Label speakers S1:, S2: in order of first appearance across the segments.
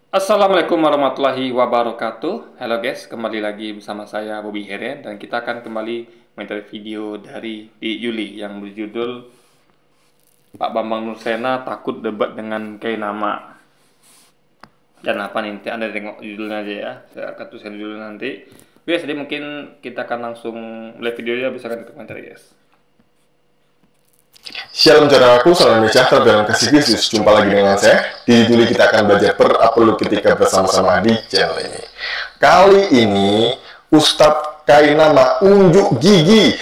S1: Assalamualaikum warahmatullahi wabarakatuh. Halo guys, kembali lagi bersama saya Bobby Heren dan kita akan kembali menonton video dari Di Yuli yang berjudul Pak Bambang Nursena takut debat dengan Kiai Nama. Dan apa nih? Nanti Anda tengok judulnya aja ya. Saya akan tuliskan judulnya nanti. Guys, jadi mungkin kita akan langsung live videonya, bisa kan kita komentar guys.
S2: Shalom saudaraku, salam sejahtera dalam kasih Kristus. Jumpa lagi dengan saya. Di Yuli kita akan belajar ketika bersama-sama di channel ini. Kali ini Ustadz Kainama unjuk gigi.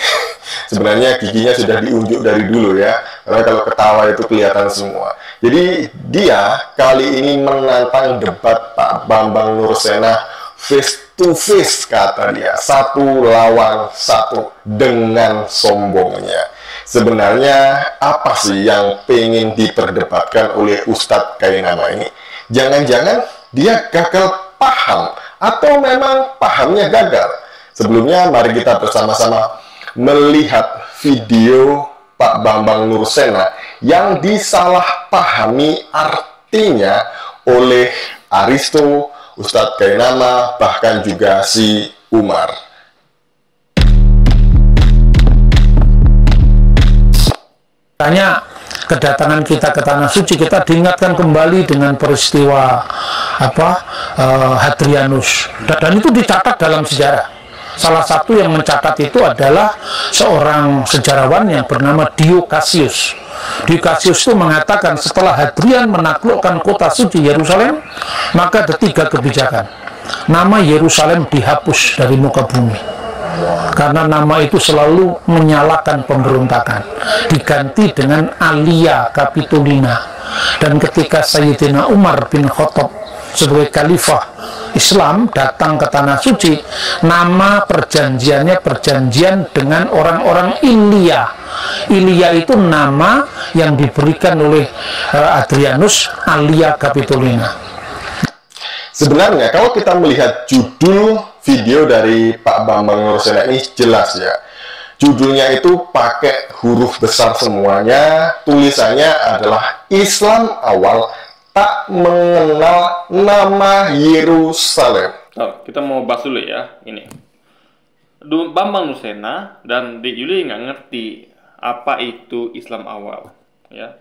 S2: Sebenarnya giginya sudah diunjuk dari dulu ya, karena kalau ketawa itu kelihatan semua. Jadi dia kali ini menantang debat Pak Bambang Nursena face to face, kata dia, satu lawan satu dengan sombongnya. Sebenarnya apa sih yang pengen diperdebatkan oleh Ustadz Kainama ini? Jangan-jangan dia gagal paham atau memang pahamnya gagal? Sebelumnya mari kita bersama-sama melihat video Pak Bambang Nursena yang disalahpahami artinya oleh Aristo, Ustadz Kainama, bahkan juga si Umar.
S3: Makanya kedatangan kita ke Tanah Suci, kita diingatkan kembali dengan peristiwa Hadrianus, dan itu dicatat dalam sejarah. Salah satu yang mencatat itu adalah seorang sejarawan yang bernama Dio Cassius. Dio Cassius itu mengatakan setelah Hadrian menaklukkan kota suci Yerusalem, maka ada 3 kebijakan. Nama Yerusalem dihapus dari muka bumi, karena nama itu selalu menyalakan pemberontakan, diganti dengan Alia Capitolina. Dan ketika Sayyidina Umar bin Khattab sebagai khalifah Islam datang ke Tanah Suci, nama perjanjiannya perjanjian dengan orang-orang Ilia. Ilia itu nama yang diberikan oleh Hadrianus, Alia Capitolina.
S2: Sebenarnya kalau kita melihat judul video dari Pak Bambang Nursena ini jelas ya. Judulnya itu pakai huruf besar semuanya, tulisannya adalah Islam awal tak mengenal nama Yerusalem.
S1: Oh, kita mau bahas dulu ya, ini. Bambang Nursena dan Di Yuli nggak ngerti apa itu Islam awal. Ya,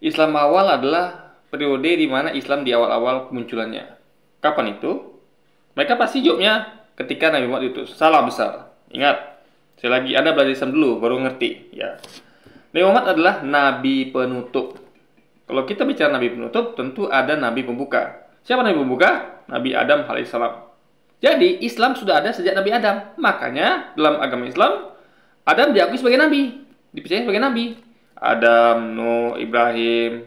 S1: Islam awal adalah periode di mana Islam di awal-awal kemunculannya. Kapan itu? Mereka pasti jawabnya ketika Nabi Muhammad itu. Salah besar. Ingat, sekali lagi Anda belajar Islam dulu baru ngerti. Ya, Nabi Muhammad adalah Nabi penutup. Kalau kita bicara Nabi penutup, tentu ada Nabi pembuka. Siapa Nabi pembuka? Nabi Adam alaihissalam. Jadi Islam sudah ada sejak Nabi Adam. Makanya dalam agama Islam, Adam diakui sebagai Nabi, dipercaya sebagai Nabi. Adam, Nuh, Ibrahim,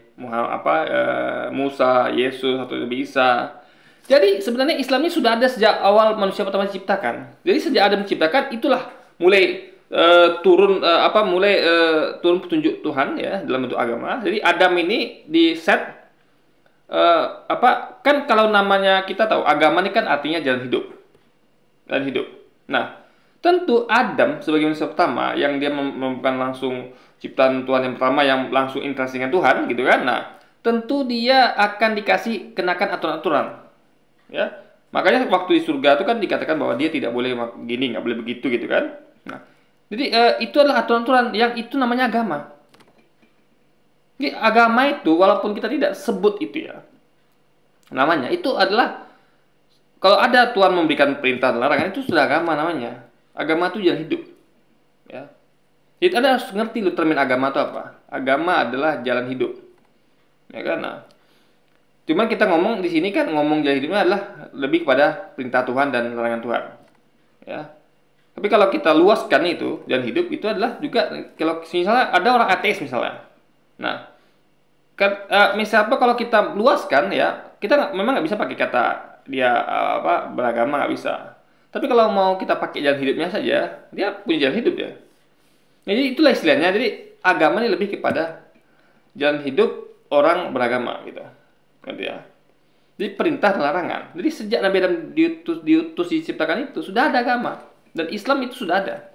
S1: Musa, Yesus atau Nabi Isa. Jadi sebenarnya Islamnya sudah ada sejak awal manusia pertama diciptakan. Jadi sejak Adam diciptakan itulah mulai turun petunjuk Tuhan ya dalam bentuk agama. Jadi Adam ini di set kan kalau namanya kita tahu agama ini kan artinya jalan hidup. Jalan hidup. Nah, tentu Adam sebagai manusia pertama yang dia bukan langsung ciptaan Tuhan yang pertama yang langsung interaksi dengan Tuhan gitu kan. Nah, tentu dia akan dikasih kenakan aturan-aturan. Ya, makanya waktu di surga itu kan dikatakan bahwa dia tidak boleh gini, nggak boleh begitu gitu kan. Nah, jadi itu adalah aturan-aturan yang itu namanya agama. Jadi agama itu walaupun kita tidak sebut itu ya, namanya itu adalah kalau ada Tuhan memberikan perintah dan larangan itu sudah agama namanya. Agama itu jalan hidup. Ya, jadi Anda harus ngerti lu termin agama itu apa. Agama adalah jalan hidup. Ya kan? Nah, cuman kita ngomong di sini kan ngomong jalan hidupnya adalah lebih kepada perintah Tuhan dan larangan Tuhan. Ya. Tapi kalau kita luaskan itu jalan hidup itu adalah juga kalau misalnya ada orang ateis misalnya. Nah, misalnya kalau kita luaskan ya, kita memang nggak bisa pakai kata dia beragama, nggak bisa. Tapi kalau mau kita pakai jalan hidupnya saja, dia punya jalan hidup ya. Jadi itulah istilahnya. Jadi agama ini lebih kepada jalan hidup orang beragama gitu. Ya. Jadi perintah dan larangan. Jadi sejak Nabi Adam diutus diciptakan itu sudah ada agama dan Islam itu sudah ada.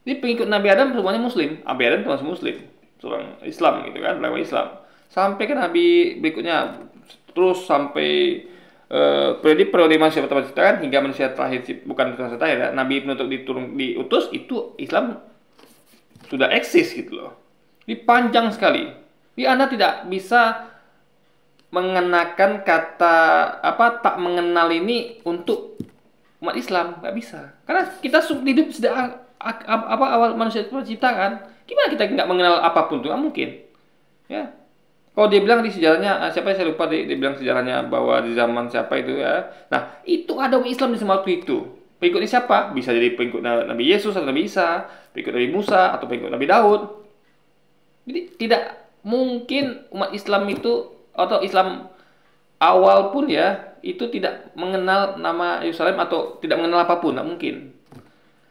S1: Jadi pengikut Nabi Adam semuanya Muslim. Nabi Adam termasuk Muslim, seorang Islam gitu kan, beragama Islam. Sampai ke Nabi berikutnya terus sampai periode manusia pertama diciptakan hingga manusia terakhir, bukan manusia terakhir ya, Nabi penutup diutus, itu Islam sudah eksis gitu loh. Ini panjang sekali. Jadi Anda tidak bisa mengenakan kata tak mengenal ini untuk umat Islam, nggak bisa. Karena kita hidup sejak awal manusia diciptakan. Gimana kita nggak mengenal apapun tuh? Nggak mungkin. Ya. Kalau dia bilang di sejarahnya, siapa saya lupa dia bilang sejarahnya bahwa di zaman siapa itu ya. Nah, itu ada umat Islam di waktu itu. Pengikutnya siapa? Bisa jadi pengikut Nabi Yesus atau Nabi Isa, pengikut Nabi Musa atau pengikut Nabi Daud. Jadi tidak mungkin umat Islam itu atau Islam awal pun ya itu tidak mengenal nama Yerusalem atau tidak mengenal apapun, tidak mungkin.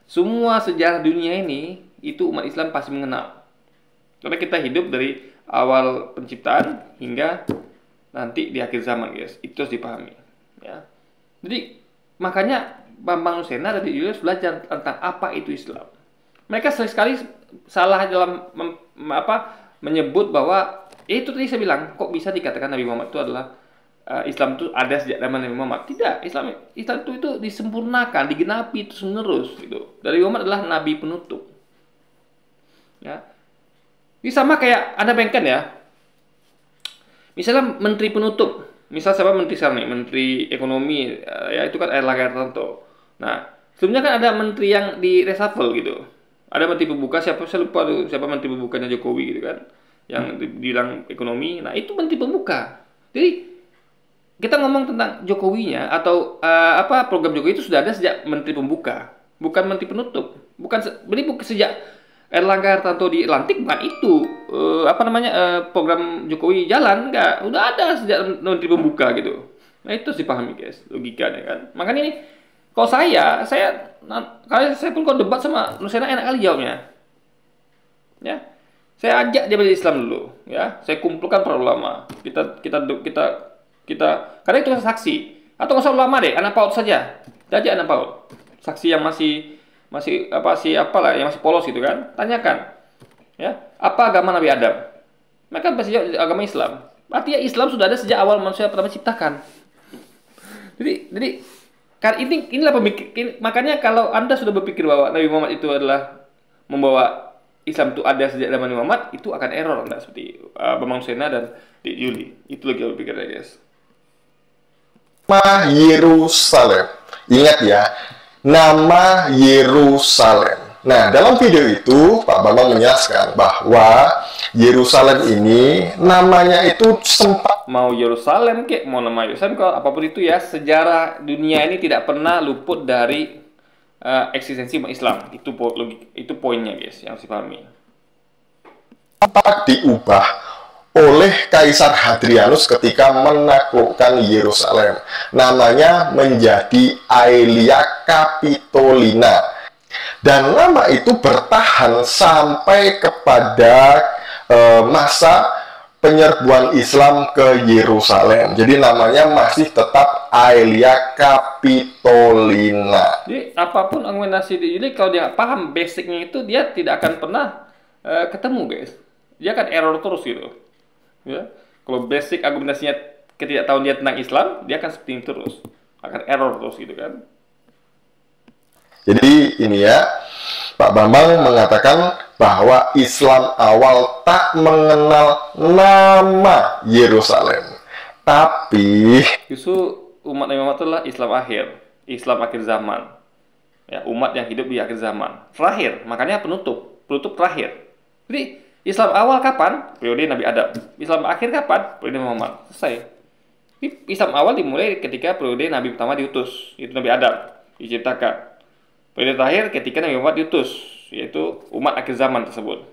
S1: Semua sejarah dunia ini itu umat Islam pasti mengenal. Karena kita hidup dari awal penciptaan hingga nanti di akhir zaman, guys. Itu harus dipahami, ya. Jadi makanya Bambang Nucena dan Julius belajar tentang apa itu Islam. Mereka sekali salah dalam menyebut bahwa itu tadi saya bilang, kok bisa dikatakan Nabi Muhammad itu adalah Islam itu ada sejak zaman Nabi Muhammad? Tidak, Islam itu disempurnakan, digenapi terus menerus gitu. Dari Muhammad adalah Nabi penutup. Ya, ini sama kayak Anda bayangkan ya. Misalnya menteri penutup, misal siapa menteri sekarang nih, menteri ekonomi, ya itu kan Erlangga Hartarto. Nah, sebelumnya kan ada menteri yang di reshuffle gitu. Ada menteri pembuka siapa, saya lupa tuh siapa menteri pembukanya Jokowi gitu kan, yang dibilang ekonomi. Nah, itu menteri pembuka. Jadi kita ngomong tentang Jokowinya atau program Jokowi itu sudah ada sejak menteri pembuka, bukan menteri penutup. Bukan sejak Erlangga Hartarto dilantik, bukan itu program Jokowi jalan, enggak, udah ada sejak menteri pembuka gitu. Nah, itu harus dipahami, guys, logikanya kan. Makanya ini kalau saya pun kalau debat sama Nucena enak kali jawabnya. Ya. Saya ajak dia belajar Islam dulu, ya. Saya kumpulkan para ulama. Kita karena itu saksi. Atau nggak usah ulama deh, anak PAUD saja. Kita ajak anak PAUD. Saksi yang masih yang masih polos gitu kan. Tanyakan. Ya, apa agama Nabi Adam? Mereka pasti jawab agama Islam. Artinya Islam sudah ada sejak awal manusia pertama diciptakan. Jadi kan inilah pemikir. Makanya kalau Anda sudah berpikir bahwa Nabi Muhammad itu adalah membawa Islam itu ada sejak zaman Muhammad, itu akan error, Anda, seperti Bambang Nucena dan Dik Juli. Itu lagi berpikir, guys.
S2: Nama Yerusalem. Ingat ya, nama Yerusalem. Nah, dalam video itu Pak Bambang menjelaskan bahwa Yerusalem ini namanya itu sempat,
S1: mau Yerusalem kek, mau nama Yerusalem, kalau apapun itu ya, sejarah dunia ini tidak pernah luput dari eksistensi umat Islam. Itu poinnya, guys, yang harus dipahami.
S2: sempat diubah oleh Kaisar Hadrianus ketika menaklukkan Yerusalem. Namanya menjadi Aelia Capitolina. Dan nama itu bertahan sampai kepada masa penyerbuan Islam ke Yerusalem. Jadi namanya masih tetap Aelia Capitolina.
S1: Jadi apapun argumentasi di Juli, kalau dia paham basicnya itu, dia tidak akan pernah ketemu, guys. Dia akan error terus gitu. Ya. Kalau basic argumentasinya ketidaktahuan dia tentang Islam, dia akan seperti itu terus. Akan error terus gitu kan.
S2: Jadi ini ya, Pak Bambang mengatakan bahwa Islam awal tak mengenal nama Yerusalem. Tapi
S1: justru umat Nabi Muhammad adalah Islam akhir. Islam akhir zaman. Ya, umat yang hidup di akhir zaman. Terakhir, makanya penutup terakhir. Jadi Islam awal kapan? Periode Nabi Adam. Islam akhir kapan? Periode Muhammad. Selesai. Islam awal dimulai ketika periode Nabi pertama diutus, yaitu Nabi Adam, diciptakan. Periode terakhir ketika Nabi Muhammad diutus, yaitu umat akhir zaman tersebut.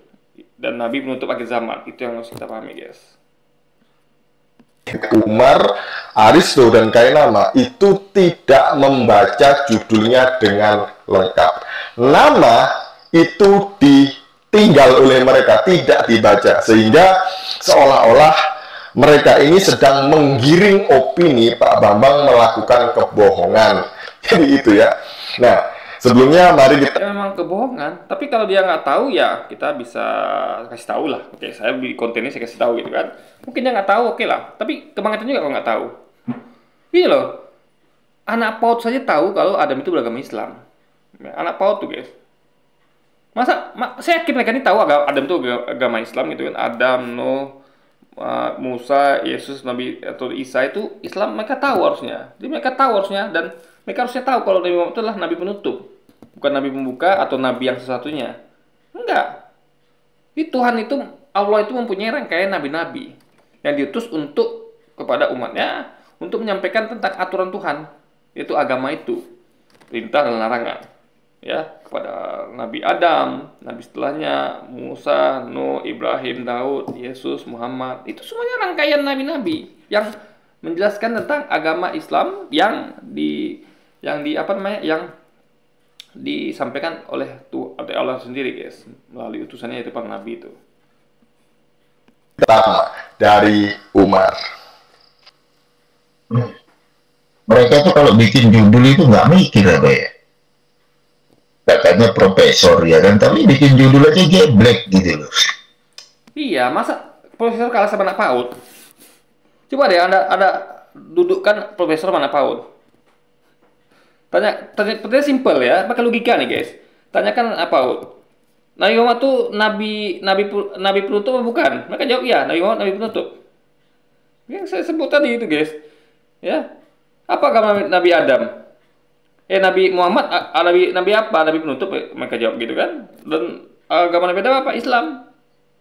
S1: Dan Nabi menutup akhir zaman. Itu yang harus kita pahami, guys.
S2: Umar, Aristo, dan Kainama itu tidak membaca judulnya dengan lengkap. Nama itu ditinggal oleh mereka, tidak dibaca. Sehingga seolah-olah mereka ini sedang menggiring opini Pak Bambang melakukan kebohongan. Jadi itu ya. Nah, sebelumnya mari kita...
S1: Ya, memang kebohongan, tapi kalau dia nggak tahu ya kita bisa kasih tahu lah. Oke, saya di konten ini saya kasih tahu gitu kan. Mungkin dia nggak tahu, oke lah. Tapi kebangetan juga kalau nggak tahu. Ini loh, anak PAUD saja tahu kalau Adam itu beragama Islam. Ya, anak PAUD tuh guys. Saya yakin mereka ini tahu Adam itu agama Islam gitu kan. Adam, Nuh, Musa, Yesus, Nabi atau Isa itu Islam, mereka tahu harusnya. Jadi mereka tahu harusnya, dan mereka harusnya tahu kalau Nabi Muhammad itu adalah Nabi penutup, bukan Nabi pembuka atau Nabi yang sesatunya. Enggak. Tuhan itu, Allah itu mempunyai rangkaian nabi-nabi yang diutus untuk kepada umatnya untuk menyampaikan tentang aturan Tuhan, yaitu agama itu, perintah dan larangan. Ya, kepada Nabi Adam, Nabi setelahnya, Musa, Nuh, Ibrahim, Daud, Yesus, Muhammad. Itu semuanya rangkaian nabi-nabi yang menjelaskan tentang agama Islam yang disampaikan oleh Allah sendiri, guys, melalui utusannya, itu para nabi itu.
S2: Pertama dari Umar.
S4: Mereka tuh kalau bikin judul itu nggak mikir apa ya. Katanya profesor ya kan, tapi bikin judul aja geblek gitu loh.
S1: Iya, masa profesor kalah sama anak PAUD? Coba deh Anda dudukkan profesor mana PAUD. Pertanyaan simpel ya, pakai logika nih guys. Tanyakan anak PAUD. Nabi Muhammad tuh nabi penutup apa bukan? Mereka jawab iya, Nabi Muhammad nabi penutup. Yang saya sebut tadi itu guys. Ya. Apa agama Nabi Adam? Nabi Muhammad, Nabi apa? Nabi penutup, mereka jawab gitu kan. Dan agama Nabi Adam apa? Islam.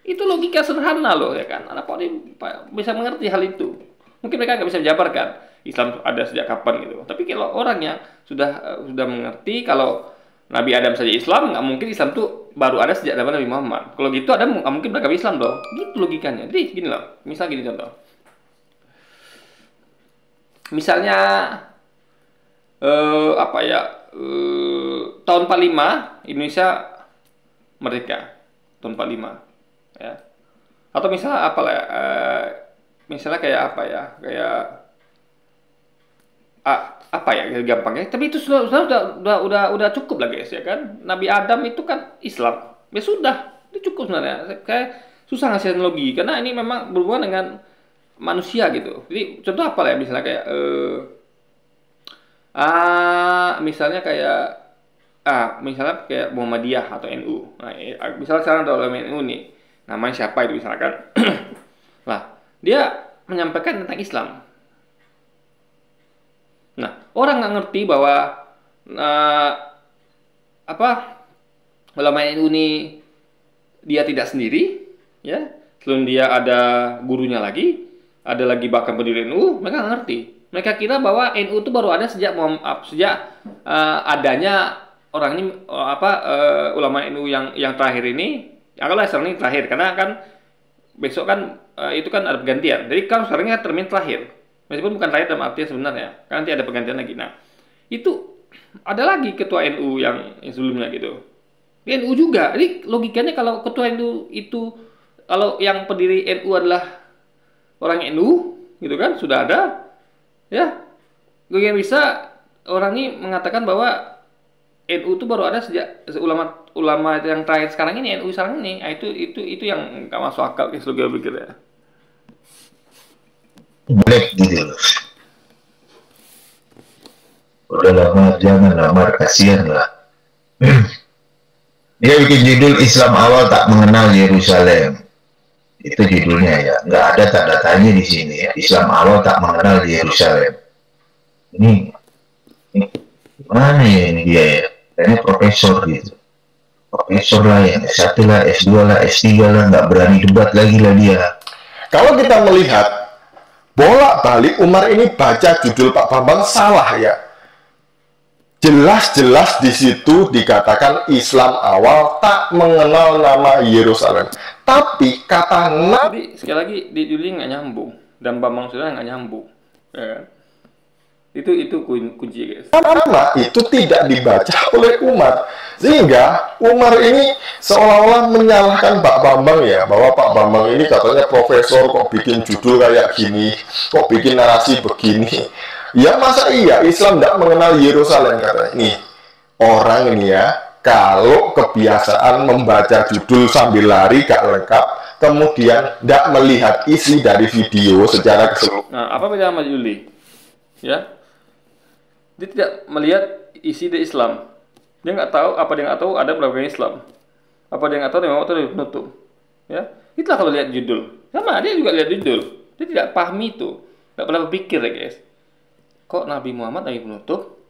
S1: Itu logika sederhana loh, ya kan. Anak PAUD bisa mengerti hal itu. Mungkin mereka nggak bisa menjabarkan Islam ada sejak kapan gitu. Tapi kalau orang yang sudah mengerti kalau Nabi Adam saja Islam, nggak mungkin Islam tuh baru ada sejak zaman Nabi Muhammad. Kalau gitu ada nggak mungkin beragama Islam dong. Gitu logikanya. Jadi gini loh, misal gini contoh. Misalnya tahun 45 Indonesia merdeka, tahun 45 ya. Atau misalnya misalnya kayak gampangnya, tapi itu udah cukup lah guys, ya kan. Nabi Adam itu kan Islam, ya sudah, itu cukup sebenarnya. Kayak susah ngasih analogi karena ini memang berhubungan dengan manusia gitu. Jadi contoh apa lah ya, misalnya kayak misalnya kayak Muhammadiyah atau NU. Nah, misalnya sekarang dalam NU nih, namanya siapa itu misalkan. Nah, dia menyampaikan tentang Islam. Nah, orang nggak ngerti bahwa ulama NU ini dia tidak sendiri, ya. Selain dia ada gurunya lagi, ada lagi bahkan pendiri NU, mereka nggak ngerti. Mereka kira bahwa NU itu baru ada sejak adanya orang ini ulama NU yang terakhir ini. Anggaplah sekarang ini terakhir, karena kan besok kan itu kan ada pergantian. Jadi kan sekarangnya termin terakhir. Meskipun bukan terakhir dalam artian sebenarnya, kan nanti ada pergantian lagi. Nah, itu ada lagi ketua NU yang sebelumnya gitu. NU juga. Jadi logikanya kalau ketua NU itu, kalau yang pendiri NU adalah orang NU, gitu kan, sudah ada, ya, gue bisa orang ini mengatakan bahwa NU itu baru ada sejak ulama yang terakhir sekarang ini, NU sekarang ini. Nah, itu yang nggak masuk akal, guys, gue pikir ya.
S4: Black gitu loh. Udah lama jangan lamar, kasihan lah. Dia bikin judul Islam awal tak mengenal Yerusalem. Itu judulnya ya. Nggak ada tanda tanya di sini ya. Islam awal tak mengenal Yerusalem. Ini mana ya ini dia ya? Kayaknya profesor gitu. Profesor lah ya. S1 lah, S2 lah, S3 lah. Nggak berani debat lagi lah dia.
S2: Kalau kita melihat bolak-balik Umar ini baca judul Pak Bambang salah ya. Jelas-jelas di situ dikatakan Islam awal tak mengenal nama Yerusalem. Tapi kata
S1: Nabi, sekali lagi di judulnya nggak nyambung, dan Bambang sudah nggak nyambung, ya kan? Itu kunci, guys.
S2: Nama itu tidak dibaca oleh Umar, sehingga Umar ini seolah-olah menyalahkan Pak Bambang ya, bahwa Pak Bambang ini katanya profesor kok bikin judul kayak gini, kok bikin narasi begini. Ya masa iya Islam tidak mengenal Yerusalem, katanya. Nih orang ini ya, kalau kebiasaan membaca judul sambil lari gak lengkap, kemudian tidak melihat isi dari video secara keseluruhan.
S1: Nah, apa beda sama Juli? Ya, Dia tidak melihat isi dari Islam. Dia nggak tahu apa dia nggak tahu ada melakukan Islam. Apa dia nggak tahu dia mau tahu dia penutup. Ya, itulah kalau lihat judul. Sama dia juga lihat judul. Dia tidak pahami itu. Nggak pernah berpikir ya guys. Kok Nabi Muhammad Nabi penutup?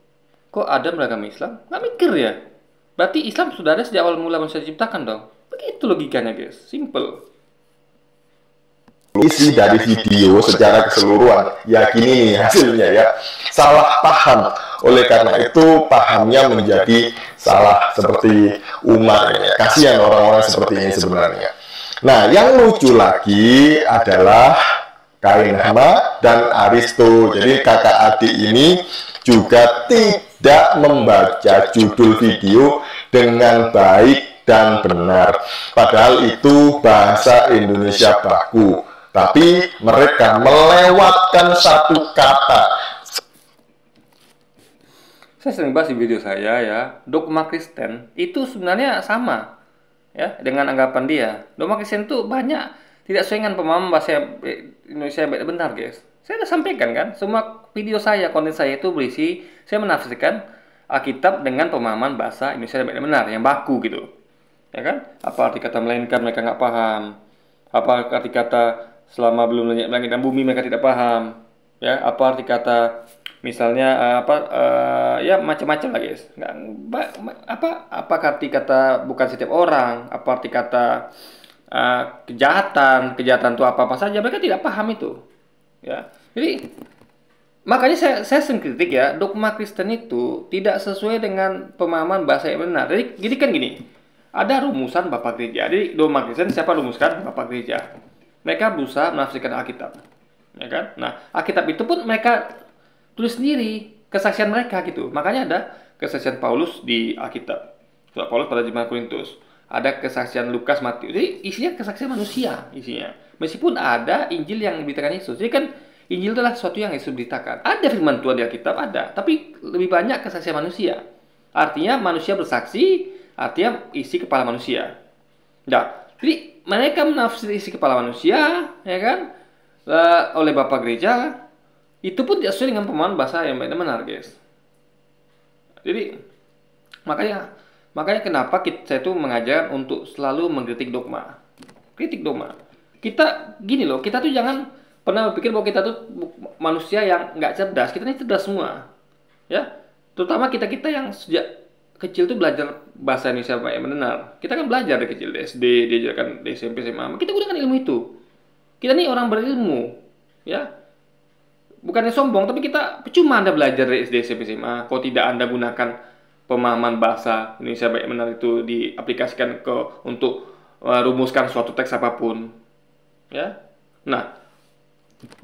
S1: Kok Adam beragama Islam? Nggak mikir ya. Berarti Islam sudah ada sejak awal mula manusia diciptakan dong. Begitu logikanya guys. Simple.
S2: Isi dari video secara keseluruhan, yakini hasilnya ya, salah paham. Oleh karena itu pahamnya menjadi salah seperti Umar ya. Kasihan orang-orang seperti ini sebenarnya. Nah, yang lucu lagi adalah Kainama dan Aristo. Jadi kakak adik ini juga tidak membaca judul video dengan baik dan benar. Padahal itu bahasa Indonesia baku. Tapi mereka melewatkan satu kata.
S1: Saya sering bahas di video saya ya, dogma Kristen itu sebenarnya sama ya dengan anggapan dia. Dogma Kristen itu banyak tidak sesuai dengan pemahaman bahasa Indonesia yang benar guys. Saya sudah sampaikan kan, semua video saya, konten saya itu berisi saya menafsirkan Alkitab dengan pemahaman bahasa Indonesia yang benar, yang baku gitu. Ya kan? Apa arti kata melainkan mereka nggak paham. Apa arti kata selama belum langit dan bumi mereka tidak paham, ya apa arti kata misalnya ya macam-macam lah guys. Apa arti kata bukan setiap orang, apa arti kata kejahatan itu apa saja mereka tidak paham itu, ya. Jadi makanya saya sering kritik ya, dogma Kristen itu tidak sesuai dengan pemahaman bahasa yang benar. Jadi kan gini, ada rumusan Bapak Gereja. Jadi dogma Kristen siapa rumuskan? Bapak Gereja. Mereka berusaha menafsirkan Alkitab, ya kan? Nah, Alkitab itu pun mereka tulis sendiri, kesaksian mereka gitu. Makanya ada kesaksian Paulus di Alkitab, surat Paulus pada jemaat Korintus. Ada kesaksian Lukas, Matius. Jadi isinya kesaksian manusia, isinya. Meskipun ada Injil yang diberitakan Yesus. Jadi kan Injil adalah sesuatu yang Yesus beritakan. Ada firman Tuhan di Alkitab, ada. Tapi lebih banyak kesaksian manusia. Artinya manusia bersaksi, artinya isi kepala manusia. Nah, jadi mereka menafsir isi kepala manusia, ya kan, oleh Bapak Gereja, itu pun tidak sesuai dengan pemahaman bahasa yang benar, guys. Jadi makanya kenapa saya tuh mengajar untuk selalu mengkritik dogma, kritik dogma. Kita gini loh, kita tuh jangan pernah berpikir bahwa kita tuh manusia yang nggak cerdas. Kita ini cerdas semua, ya. Terutama kita yang sejak kecil tuh belajar bahasa Indonesia yang benar. Kita kan belajar dari kecil, di SD, diajarkan di SMP, SMA. Kita gunakan ilmu itu. Kita nih orang berilmu, ya. Bukannya sombong, tapi kita percuma Anda belajar dari SD, SMP, SMA. Kalau tidak Anda gunakan pemahaman bahasa Indonesia baik benar itu diaplikasikan untuk rumuskan suatu teks apapun, ya. Nah,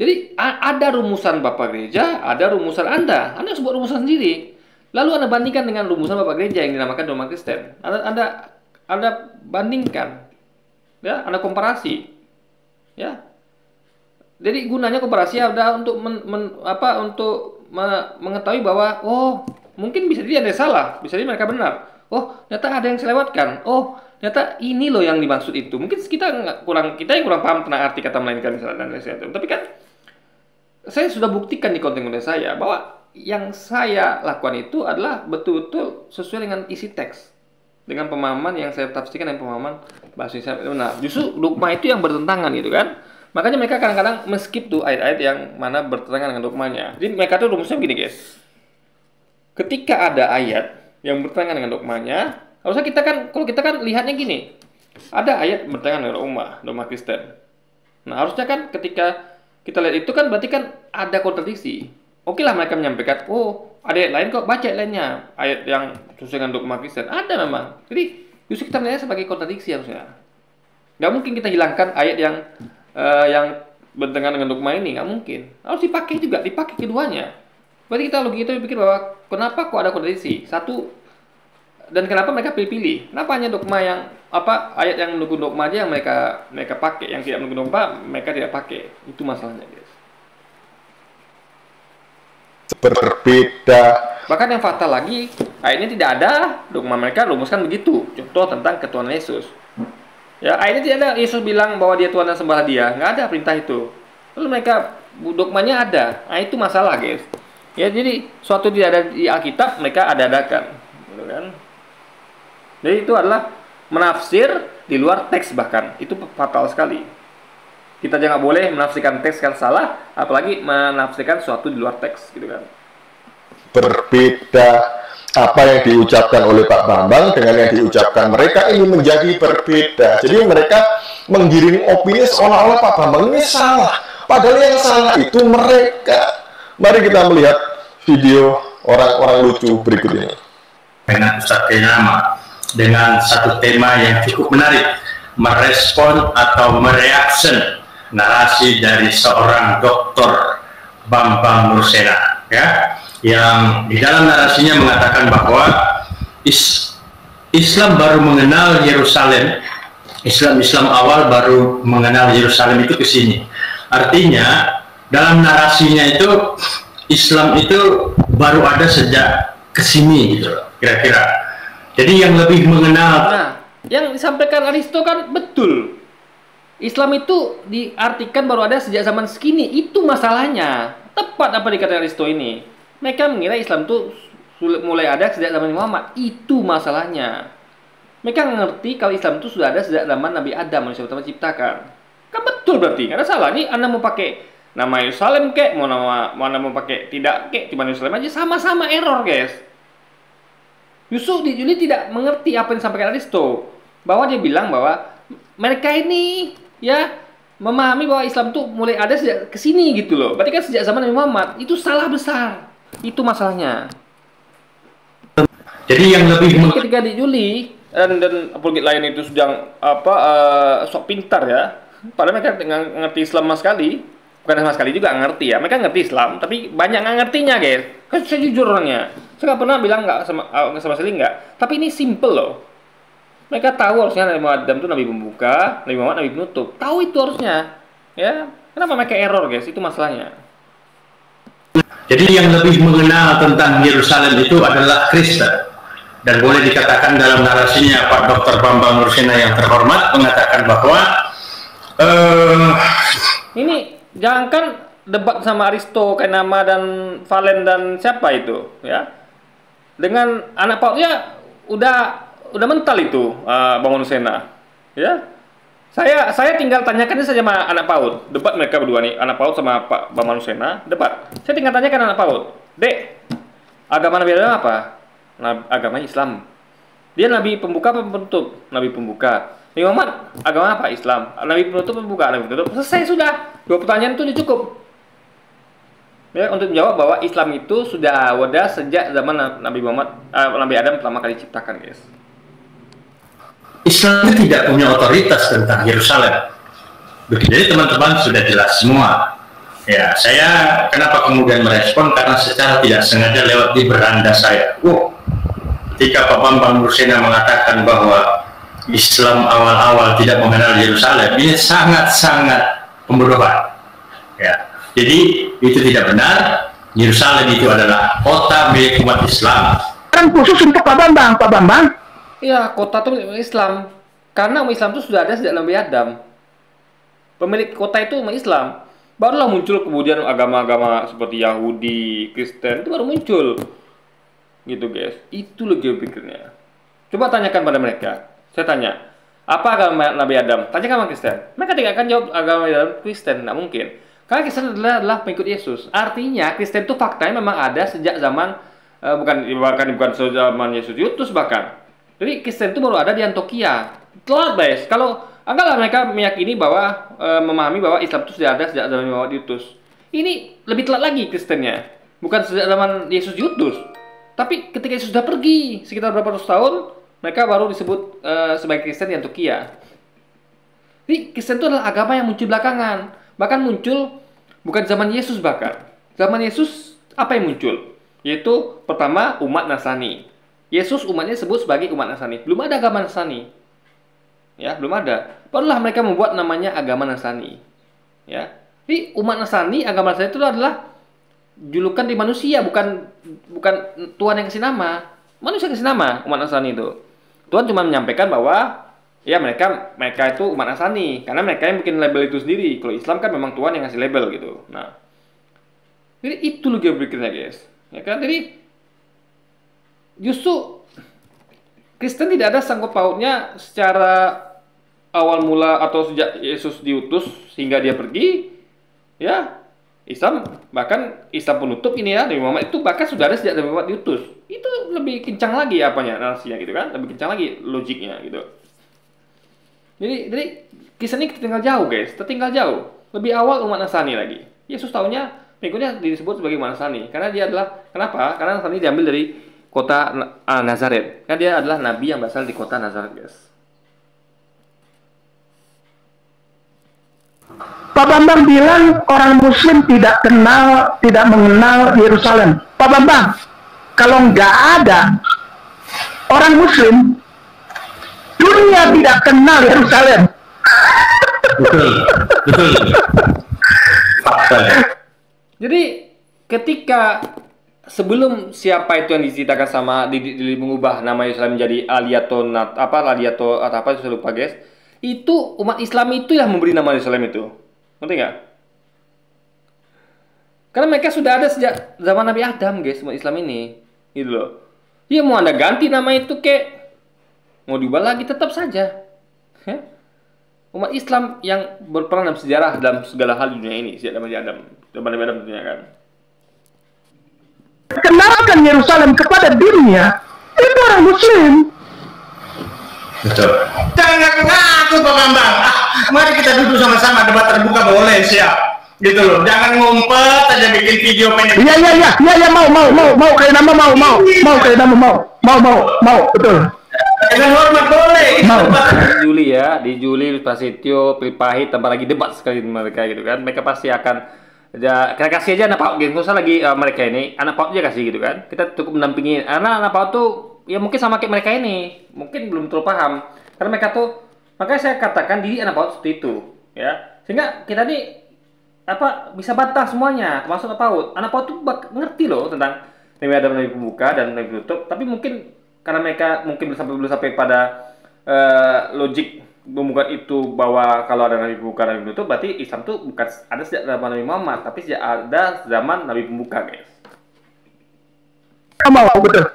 S1: jadi ada rumusan Bapak Gereja, ada rumusan Anda. Anda harus buat rumusan sendiri. Lalu Anda bandingkan dengan rumusan Bapak Gereja yang dinamakan dogma Kristen. Anda bandingkan, ya, Anda komparasi, ya. Jadi gunanya komparasi ada untuk mengetahui bahwa mungkin bisa jadi Anda salah, bisa jadi mereka benar. Ternyata ada yang selewatkan. Ternyata ini loh yang dimaksud itu. Mungkin kita yang kurang paham tentang arti kata melainkan misalnya dan lain-lain. Tapi kan saya sudah buktikan di konten-konten saya bahwa yang saya lakukan itu adalah betul-betul sesuai dengan isi teks, dengan pemahaman yang saya tafsirkan dan pemahaman bahasa Indonesia benar. Justru dogma itu yang bertentangan gitu kan. Makanya mereka kadang-kadang men-skip tuh ayat-ayat yang mana bertentangan dengan dogmanya. Jadi mereka tuh rumusnya begini guys. Ketika ada ayat yang bertentangan dengan dogmanya, harusnya kalau kita kan lihatnya gini. Ada ayat bertentangan dengan dogma Kristen. Nah, harusnya kan ketika kita lihat itu kan berarti kan ada kontradiksi. Oke lah mereka menyampaikan, ada ayat lain kok, baca ayat lainnya. Ayat yang sesuai dengan dogma Kristen. Ada memang. Jadi, justru kita melihatnya sebagai kontradiksi harusnya. Nggak mungkin kita hilangkan ayat yang bertentangan dengan dogma ini. Nggak mungkin. Harus dipakai juga, dipakai keduanya. Berarti kita berpikir bahwa, kenapa kok ada kontradiksi? Satu, dan kenapa mereka pilih-pilih? Kenapa hanya dogma yang, ayat yang mendukung dogma aja yang mereka pakai. Yang tidak mendukung dogma, mereka tidak pakai. Itu masalahnya, guys.
S2: Berbeda.
S1: Bahkan yang fatal lagi, ayatnya tidak ada, dogma mereka rumuskan begitu. Contoh tentang ketuhanan Yesus. Ya, ayatnya tidak ada Yesus bilang bahwa dia Tuhan dan sembahlah dia. Nggak ada perintah itu. Lalu mereka, dogmanya ada. Nah, itu masalah, guys. Ya, jadi suatu tidak ada di Alkitab mereka ada-adakan, gitu kan? Jadi itu adalah menafsir di luar teks, bahkan itu fatal sekali. Kita jangan boleh menafsirkan teks yang salah, apalagi menafsirkan suatu di luar teks, gitu kan?
S2: Berbeda apa yang diucapkan oleh Pak Bambang dengan yang diucapkan mereka ini menjadi berbeda. Jadi mereka menggiring opini seolah-olah Pak Bambang ini salah, padahal yang salah itu mereka. Mari kita melihat video orang-orang lucu berikut ini.
S5: Dengan Ustaz Kainama dengan satu tema yang cukup menarik, merespon atau mereaction narasi dari seorang Dr. Bambang Nursena, ya, yang di dalam narasinya mengatakan bahwa Islam baru mengenal Yerusalem, Islam awal baru mengenal Yerusalem itu ke sini. Artinya dalam narasinya itu Islam itu baru ada sejak kesini gitu loh, kira-kira. Jadi yang lebih mengenal.
S1: Nah, yang disampaikan Aristo kan betul. Islam itu diartikan baru ada sejak zaman segini. Itu masalahnya. Tepat apa dikatakan Aristo ini. Mereka mengira Islam itu mulai ada sejak zaman Muhammad. Itu masalahnya. Mereka ngerti kalau Islam itu sudah ada sejak zaman Nabi Adam, manusia pertama ciptakan. Kan betul berarti, nggak ada salah. Nih Anda mau pakai nama Yerusalem kek, mau mau pakai tidak kek, cuma Yerusalem aja, sama-sama error, guys. Yusuf di Juli tidak mengerti apa yang disampaikan Aristo, bahwa dia bilang bahwa mereka ini ya memahami bahwa Islam tuh mulai ada sejak kesini gitu loh. Berarti kan sejak zaman Nabi Muhammad. Itu salah besar. Itu masalahnya.
S5: Jadi yang lebih
S1: ketika di Juli dan apologet lain itu sedang sok pintar ya. Padahal mereka nggak ngerti Islam sama sekali. Bukan sama sekali juga ngerti ya. Mereka ngerti Islam, tapi banyak nggak ngertinya, guys. Kan saya jujur orangnya. Saya nggak pernah bilang nggak sama sekali nggak. Tapi ini simple loh. Mereka tahu harusnya Nabi Adam itu Nabi pembuka, Nabi Muhammad Nabi penutup. Tahu itu harusnya. Ya, kenapa mereka error, guys? Itu masalahnya.
S5: Jadi yang lebih mengenal tentang Yerusalem itu adalah Kristen. Dan boleh dikatakan dalam narasinya Pak Dr. Bambang Nursena yang terhormat mengatakan bahwa
S1: ini jangankan debat sama Aristo, Kainama dan Valen dan siapa itu, ya. Dengan anak pautnya udah mental itu Bang Nursena, ya. Saya tinggal tanyakan saja sama anak PAUD. Debat mereka berdua nih, anak PAUD sama Pak Bang Nursena, debat. Saya tinggal tanyakan anak PAUD, "Dek, agama Nabi Adam apa?" Agama Islam. Dia Nabi pembuka apa penutup? Nabi pembuka. Nabi Muhammad agama apa? Islam. Nabi penutup pembuka, Nabi penutup. Selesai sudah. Dua pertanyaan itu cukup. Ya, untuk menjawab bahwa Islam itu sudah ada sejak zaman Nabi Muhammad, Nabi Adam pertama kali diciptakan, guys.
S5: Islam tidak punya otoritas tentang Yerusalem. Jadi teman-teman sudah jelas semua. Ya, saya kenapa kemudian merespon karena secara tidak sengaja lewat di beranda saya. Ketika Pak Bambang Nursena mengatakan bahwa Islam awal-awal tidak mengenal Yerusalem, ini sangat-sangat pembodohan. Ya, jadi itu tidak benar. Yerusalem itu adalah kota milik umat Islam.
S3: Kan khusus untuk Pak Bambang.
S1: Iya, kota itu milik Islam. Karena umat Islam itu sudah ada sejak Nabi Adam. Pemilik kota itu umat Islam. Barulah muncul kemudian agama-agama seperti Yahudi, Kristen, itu baru muncul. Gitu, guys. Itu logika pikirnya. Coba tanyakan pada mereka. Saya tanya, apa agama Nabi Adam? Tanyakan sama Kristen. Mereka tidak akan jawab agama Nabi Adam Kristen, tidak mungkin. Karena Kristen adalah pengikut Yesus. Artinya Kristen itu faktanya memang ada sejak zaman bukan zaman Yesus diutus bahkan. Jadi Kristen itu baru ada di Antioquia. Telat, guys. Kalau anggaplah mereka meyakini bahwa memahami bahwa Islam itu sudah ada sejak zaman Muhammad diutus. Ini lebih telat lagi Kristennya. Bukan sejak zaman Yesus diutus. Tapi ketika Yesus sudah pergi sekitar berapa ratus tahun, mereka baru disebut sebagai Kristen di Antioquia. Jadi Kristen itu adalah agama yang muncul belakangan. Bahkan muncul bukan zaman Yesus bahkan. Zaman Yesus apa yang muncul? Yaitu pertama umat Nasrani. Yesus umatnya disebut sebagai umat Nasrani. Belum ada agama Nasrani. Ya, belum ada. Barulah mereka membuat namanya agama Nasrani. Ya. Jadi umat Nasrani, agama Nasrani itu adalah julukan di manusia, bukan Tuhan yang kasih nama. Manusia kasih nama umat Nasrani itu. Tuhan cuma menyampaikan bahwa ya mereka itu umat Nasrani karena mereka yang bikin label itu sendiri. Kalau Islam kan memang Tuhan yang ngasih label gitu. Nah, Jadi itu logika berpikirnya guys, ya kan? Jadi justru Kristen tidak ada sangkut pautnya secara awal mula atau sejak Yesus diutus hingga dia pergi, ya. Islam, bahkan Islam penutup ini ya, Nabi Muhammad itu bahkan sudah ada sejak Nabi Muhammad diutus. Itu lebih kencang lagi apanya narasinya gitu kan, lebih kencang lagi logiknya gitu. Jadi kisah ini tertinggal jauh guys, tertinggal jauh. Lebih awal umat Nasrani lagi. Yesus tahunya pengikutnya disebut sebagai umat Nasrani karena dia adalah, kenapa? Karena Nasrani diambil dari kota Nazaret. Karena dia adalah nabi yang berasal di kota Nazaret guys.
S3: Pak Bambang bilang orang Muslim tidak mengenal Yerusalem. Pak Bambang, kalau nggak ada orang Muslim, dunia tidak kenal Yerusalem.
S5: Betul. Fakta.
S1: Jadi ketika sebelum siapa itu yang diceritakan sama mengubah nama Yerusalem menjadi Aliato atau apa saya lupa guys. Itu umat Islam itu yang memberi nama Yerusalem itu. Ngerti nggak? Karena mereka sudah ada sejak zaman Nabi Adam guys, umat Islam ini. Gitu loh. Ya mau Anda ganti nama itu kek, mau diubah lagi tetap saja. Umat Islam yang berperan dalam sejarah dalam segala hal di dunia ini sejak Nabi Adam. Zaman Nabi Adam tentunya kan.
S3: Kenalkan Yerusalem kepada dunia, itu orang Muslim.
S5: Betul. Jangan ngaku Pak Bambang. Mari kita duduk sama-sama, debat terbuka boleh, siap. Gitu loh. Jangan ngumpet aja bikin video pendek.
S3: Iya, mau kayak nama mau kayak nama mau, betul.
S5: Dengan hormat boleh.
S3: Mau.
S1: Di Juli Prasetyo, Pahit tambah lagi debat sekali mereka gitu kan. Mereka pasti akan kita kasih aja anak PAUD gitu. Nggak usah lagi mereka ini, anak PAUD aja kasih gitu kan. Kita cukup mendampingi. Karena anak PAUD tuh ya mungkin sama kayak mereka ini, mungkin belum terlalu paham. Karena mereka tuh, makanya saya katakan diri anak PAUD seperti itu, ya. Sehingga kita nih bisa bantah semuanya, termasuk anak PAUD. Anak PAUD tuh ngerti loh tentang Nabi Adam, Nabi Pembuka dan Nabi Penutup, tapi mungkin karena mereka mungkin belum sampai pada logik bukan itu bahwa kalau ada Nabi Pembuka dan Nabi Penutup berarti Islam tuh bukan ada sejak zaman Nabi Muhammad, tapi sejak ada zaman Nabi Pembuka guys.
S3: Mau betul.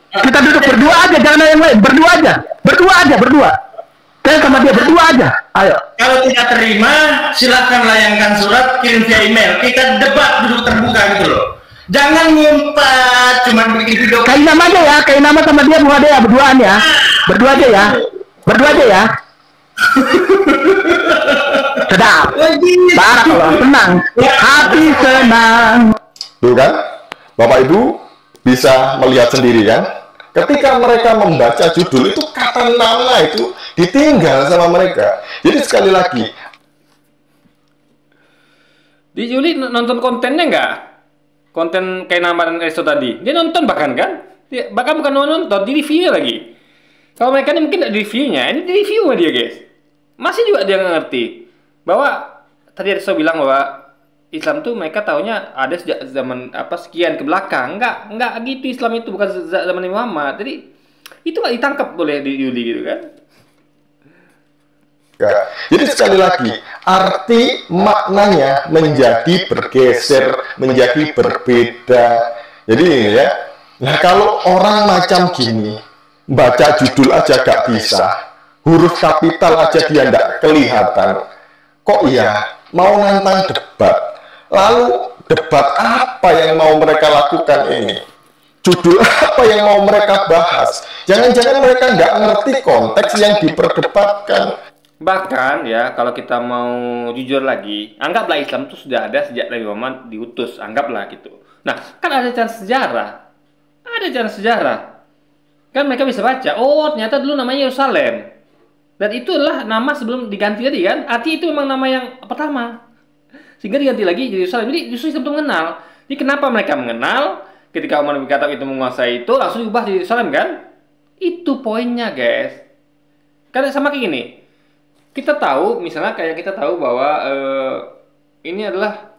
S3: Kita duduk berdua aja, jangan ada yang lain. Berdua aja. Saya sama dia berdua aja. Ayo.
S5: Kalau tidak terima, silakan layangkan surat, kirim via email. Kita debat duduk terbuka gitu loh. Jangan ngumpet, cuma bikin video.
S3: Kain nama aja ya, kain nama sama dia buat ya, berduaan ya. Berdua aja ya. Sedap. Barakallah, senang. Hati senang.
S2: Tuh kan, Bapak Ibu bisa melihat sendiri kan, ketika mereka membaca judul itu kata nama itu ditinggal sama mereka. Jadi sekali lagi,
S1: Di Juli nonton kontennya nggak? Konten kayak nama dan Resto tadi. Dia nonton bahkan kan? Bahkan bukan nonton, di review lagi. Kalau mereka ini mungkin di reviewnya, ini di review sama dia guys. Masih juga dia nggak ngerti bahwa tadi saya bilang bahwa Islam tuh mereka taunya ada sejak zaman sekian ke belakang. Enggak gitu Islam itu, bukan zaman Nabi Muhammad. Jadi itu nggak ditangkap oleh di Juli gitu kan.
S2: ya. Jadi sekali lagi, arti maknanya menjadi bergeser, menjadi berbeda. Jadi ini ya, nah kalau orang macam gini, baca judul aja gak bisa, huruf kapital aja dia nggak kelihatan, kok ya mau nantang debat. Lalu debat apa yang mau mereka lakukan ini? Judul apa yang mau mereka bahas? Jangan-jangan mereka nggak ngerti konteks yang diperdebatkan.
S1: Bahkan ya, kalau kita mau jujur lagi, anggaplah Islam itu sudah ada sejak Nabi Muhammad diutus, anggaplah gitu. Nah, kan ada catatan sejarah. Kan mereka bisa baca, oh ternyata dulu namanya Yerusalem. Dan itu adalah nama sebelum diganti tadi kan. Arti itu memang nama yang pertama. Sehingga diganti lagi jadi Yerusalem. Jadi justru Islam itu mengenal. Jadi kenapa mereka mengenal? Ketika Umar bin Khattab itu menguasai itu, langsung diubah jadi Yerusalem kan? Itu poinnya guys. Karena sama kayak gini. Kita tahu, misalnya kayak kita tahu bahwa ini adalah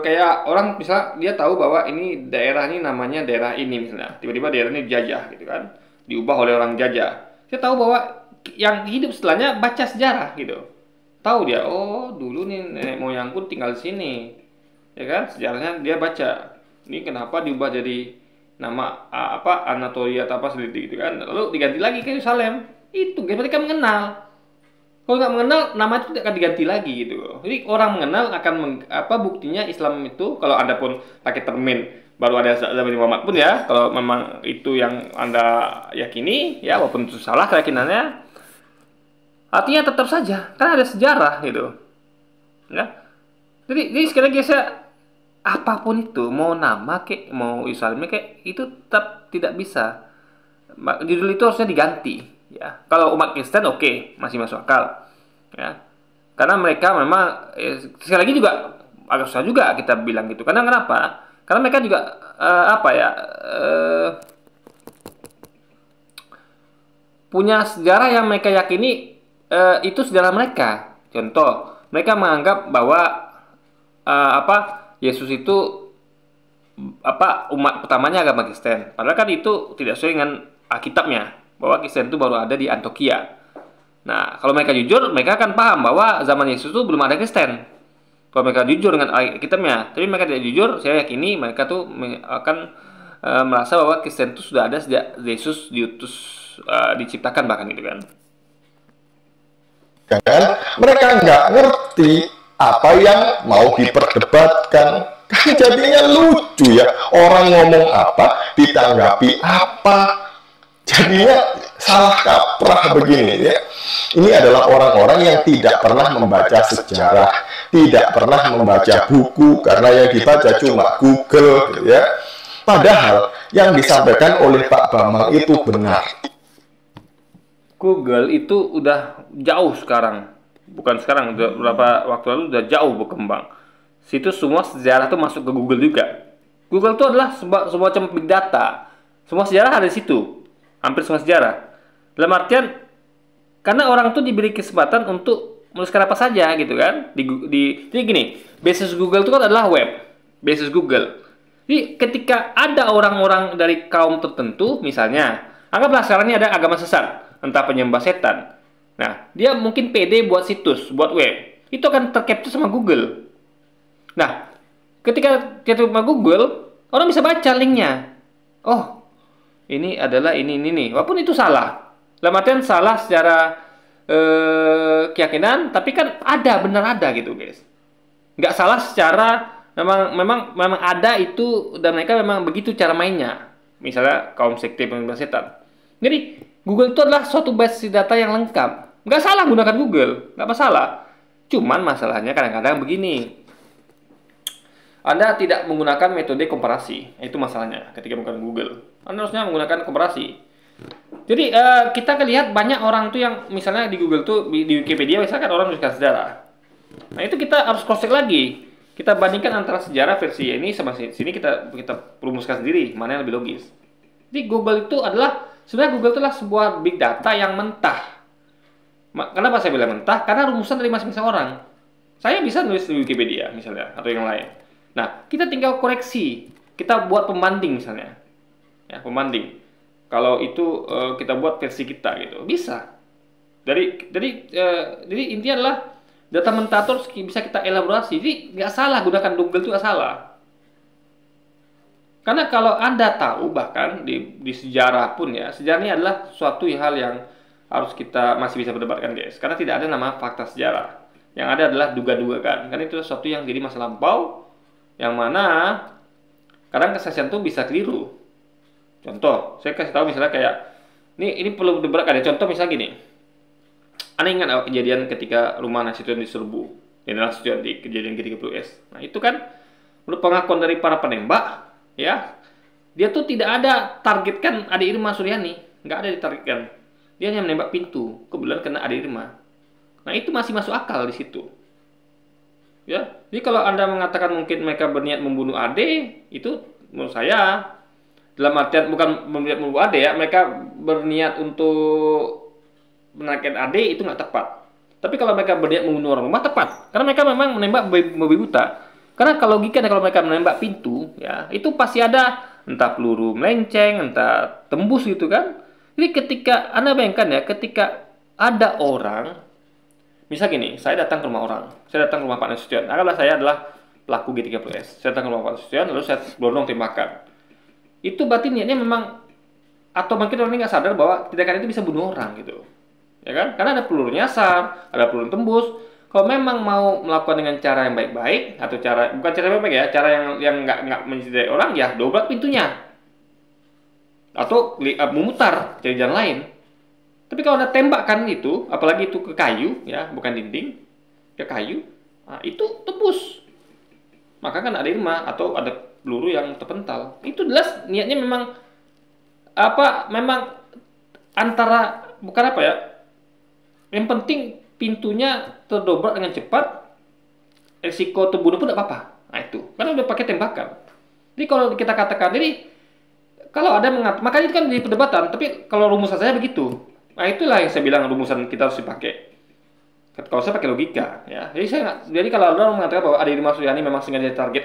S1: kayak orang misalnya dia tahu bahwa ini daerah ini namanya daerah ini misalnya. Tiba-tiba daerah ini dijajah gitu kan. Diubah oleh orang jajah. Kita tahu bahwa yang hidup setelahnya baca sejarah gitu. Tahu dia, oh dulu nih nenek moyangku tinggal di sini. ya kan? Sejarahnya dia baca. Ini kenapa diubah jadi nama Anatolia atau apa sendiri gitu kan? Lalu diganti lagi ke Yerusalem. Itu mereka mengenal. Kalau nggak mengenal, nama itu tidak akan diganti lagi gitu. Jadi orang mengenal akan buktinya Islam itu, kalau Anda pun pakai termin baru ada zaman Muhammad pun ya, kalau memang itu yang Anda yakini, ya walaupun itu salah keyakinannya, artinya tetap saja, kan ada sejarah gitu. Ya. Jadi sekali lagi saya, apapun itu, mau nama kek, mau Islamnya kek, itu tetap tidak bisa. Judul itu harusnya diganti. Ya, kalau umat Kristen oke, masih masuk akal. Ya, karena mereka memang sekali lagi juga agak susah juga kita bilang gitu. Karena kenapa? Karena mereka juga punya sejarah yang mereka yakini itu sejarah mereka. Contoh, mereka menganggap bahwa Yesus itu umat pertamanya agama Kristen. Padahal kan itu tidak sesuai dengan Alkitabnya, bahwa Kristen itu baru ada di Antioquia. Nah, kalau mereka jujur, mereka akan paham bahwa zaman Yesus itu belum ada Kristen. Kalau mereka jujur dengan Alkitabnya, tapi mereka tidak jujur, saya yakini mereka tuh akan merasa bahwa Kristen itu sudah ada sejak Yesus diutus, diciptakan bahkan gitu kan.
S2: Kan mereka nggak ngerti apa yang mau diperdebatkan, kan jadinya lucu ya, orang ngomong apa ditanggapi apa, jadinya salah kaprah begini ya. Ini adalah orang-orang yang tidak pernah membaca sejarah, tidak pernah membaca buku, karena yang dibaca cuma Google gitu ya. Padahal yang disampaikan oleh Pak Bambang itu benar.
S1: Google itu udah jauh sekarang, bukan sekarang, udah beberapa waktu lalu udah jauh berkembang. Situs semua sejarah tuh masuk ke Google juga. Google itu adalah semua macam big data. Semua sejarah ada di situ, hampir semua sejarah. Dalam artian, karena orang tuh diberi kesempatan untuk menuliskan apa saja gitu kan. Jadi gini, basis Google itu kan adalah web, basis Google. Jadi ketika ada orang-orang dari kaum tertentu, misalnya, anggaplah sekarang ini ada agama sesat, entah penyembah setan. Nah, dia mungkin pede buat situs, buat web. Itu akan tercapture sama Google. Nah, ketika tercapture sama Google, orang bisa baca linknya. Oh, ini adalah ini nih. Walaupun itu salah. Dalam artian salah secara keyakinan, tapi kan benar ada gitu guys. Nggak salah secara memang ada itu, dan mereka memang begitu cara mainnya. Misalnya kaum sekte penyembah setan. Jadi Google itu adalah suatu basis data yang lengkap. Nggak salah gunakan Google, nggak masalah. Cuman masalahnya kadang-kadang begini. Anda tidak menggunakan metode komparasi. Itu masalahnya ketika menggunakan Google. Anda harusnya menggunakan komparasi. Jadi kita lihat banyak orang tuh yang misalnya di Google tuh, di Wikipedia misalkan orang menuliskan sejarah. Nah itu kita harus cross check lagi. Kita bandingkan antara sejarah versi ini sama sini, kita rumuskan sendiri mana yang lebih logis. Jadi Google itu adalah, sebenarnya Google itu adalah sebuah big data yang mentah. Kenapa saya bilang mentah? Karena rumusan dari masing-masing orang. Saya bisa nulis di Wikipedia misalnya, atau yang lain. Nah, kita tinggal koreksi. Kita buat pembanding misalnya. Ya, pembanding. Kalau itu kita buat versi kita gitu. Bisa. Jadi intinya adalah data mentah terus bisa kita elaborasi. Jadi nggak salah gunakan Google itu nggak salah. Karena kalau Anda tahu, bahkan di sejarah pun ya, sejarah ini adalah suatu hal yang harus kita masih bisa berdebatkan guys. Karena tidak ada nama fakta sejarah. Yang ada adalah duga-duga kan. Karena itu sesuatu yang jadi masa lampau, yang mana kadang kesaksian itu bisa keliru. Contoh, saya kasih tahu misalnya kayak, ini perlu diberatkan ya. Contoh misalnya gini. Anda ingat kejadian ketika rumah Nasution diserbu, Jenderal Nasution di kejadian G30S. Nah itu kan menurut pengakuan dari para penembak, ya, dia tuh tidak ada targetkan Ade Irma Suryani, nggak ada ditargetkan. Dia hanya menembak pintu, kebetulan kena Ade Irma. Nah itu masih masuk akal di situ. Ya, jadi kalau Anda mengatakan mungkin mereka berniat membunuh Ade, itu menurut saya dalam artian bukan berniat membunuh Ade ya, mereka berniat untuk menargetkan Ade, itu nggak tepat. Tapi kalau mereka berniat membunuh orang rumah, tepat. Karena mereka memang menembak babi buta. Karena kalau logikanya kalau mereka menembak pintu, ya itu pasti ada entah peluru melenceng, entah tembus gitu kan. Jadi ketika Anda bayangkan ya, ketika ada orang, misal gini, saya datang ke rumah orang, saya datang ke rumah Pak Nasution. Anggaplah saya adalah pelaku G30S. Saya tangkap Bapak Sustian, lalu saya gelondong tembakan. Itu berarti niatnya memang, atau mungkin orang ini nggak sadar bahwa tindakan itu bisa bunuh orang gitu, ya kan? Karena ada peluru nyasar, ada peluru tembus. Kalau memang mau melakukan dengan cara yang baik-baik atau bukan cara baik-baik ya, cara yang nggak mencederai orang, ya dobrak pintunya atau memutar cari jalan lain. Tapi kalau Anda tembakkan itu, apalagi itu ke kayu, ya, bukan dinding, ke kayu, nah, itu tembus. Maka kan ada irma atau ada peluru yang terpental. Itu jelas niatnya memang memang antara, bukan apa ya, yang penting pintunya terdobrak dengan cepat, risiko terbunuh pun tidak apa-apa. Nah itu, karena udah pakai tembakan. Jadi kalau kita katakan, jadi kalau ada makanya itu kan di perdebatan, tapi kalau rumusan saya begitu. Nah itulah yang saya bilang rumusan kita harus dipakai. Kalau saya pakai logika, ya. Jadi kalau orang mengatakan bahwa Ade Irma Suryani memang sengaja ditarget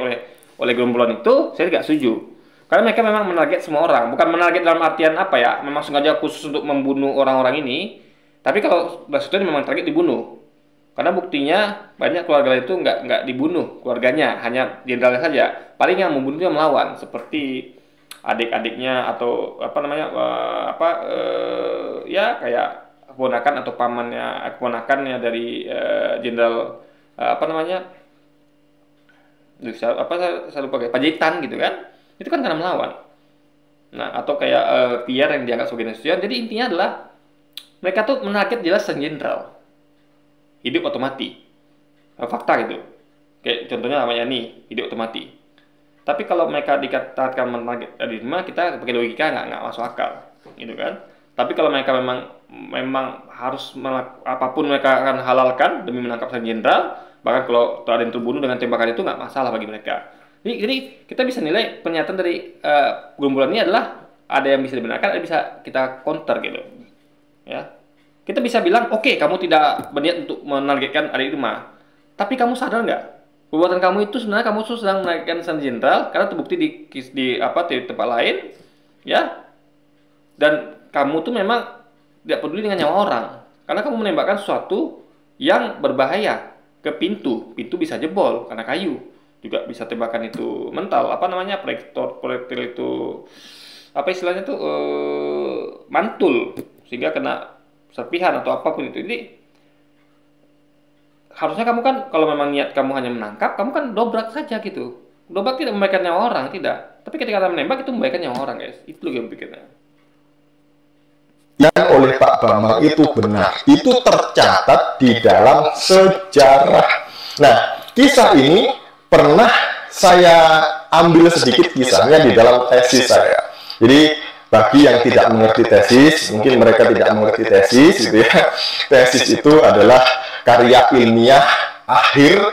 S1: oleh gerombolan itu, saya tidak setuju. Karena mereka memang menarget semua orang, bukan menarget dalam artian apa ya, memang sengaja khusus untuk membunuh orang-orang ini. Tapi kalau maksudnya memang target dibunuh. Karena buktinya banyak keluarga itu nggak dibunuh keluarganya, hanya jenderalnya saja. Paling yang membunuhnya melawan, seperti adik-adiknya atau ya kayak keponakan atau keponakannya dari jenderal saya lupa kayak Panjaitan gitu kan, itu kan karena melawan. Nah atau kayak Pierre yang dianggap sebagai nasution. Jadi intinya adalah mereka tuh menarget jelas sang jenderal, hidup atau mati, fakta gitu. Kayak contohnya namanya nih, hidup atau mati. Tapi kalau mereka dikatakan menarget Ade Irma, kita pakai logika nggak masuk akal, gitu kan? Tapi kalau mereka memang harus apapun mereka akan halalkan demi menangkap sang jenderal, bahkan kalau ada yang terbunuh dengan tembakan itu nggak masalah bagi mereka. Jadi kita bisa nilai pernyataan dari gerombolan ini adalah ada yang bisa dibenarkan, ada yang bisa kita counter gitu, ya. Kita bisa bilang, oke, kamu tidak berniat untuk menargetkan Ade Irma, tapi kamu sadar nggak? Perbuatan kamu itu sebenarnya kamu sedang menaikkan sang jenderal karena terbukti di tempat lain, ya. Dan kamu tuh memang tidak peduli dengan nyawa orang karena kamu menembakkan sesuatu yang berbahaya ke pintu bisa jebol karena kayu, juga bisa tembakan itu mental, proyektil itu istilahnya tuh mantul sehingga kena serpihan atau apapun itu. Jadi harusnya kamu kan kalau memang niat kamu hanya menangkap, kamu kan dobrak saja gitu. Dobrak tidak membahayakan nyawa orang, tidak. Tapi ketika Anda menembak itu membahayakan nyawa orang, guys. Itu loh yang pikirnya.
S2: Yang oleh Pak Bambang itu benar. Itu tercatat di dalam sejarah. Nah, kisah ini pernah saya ambil sedikit kisahnya di dalam tesis saya. Jadi bagi yang tidak mengerti tesis, mungkin mereka tidak mengerti tesis, gitu ya. Tesis itu adalah karya ilmiah akhir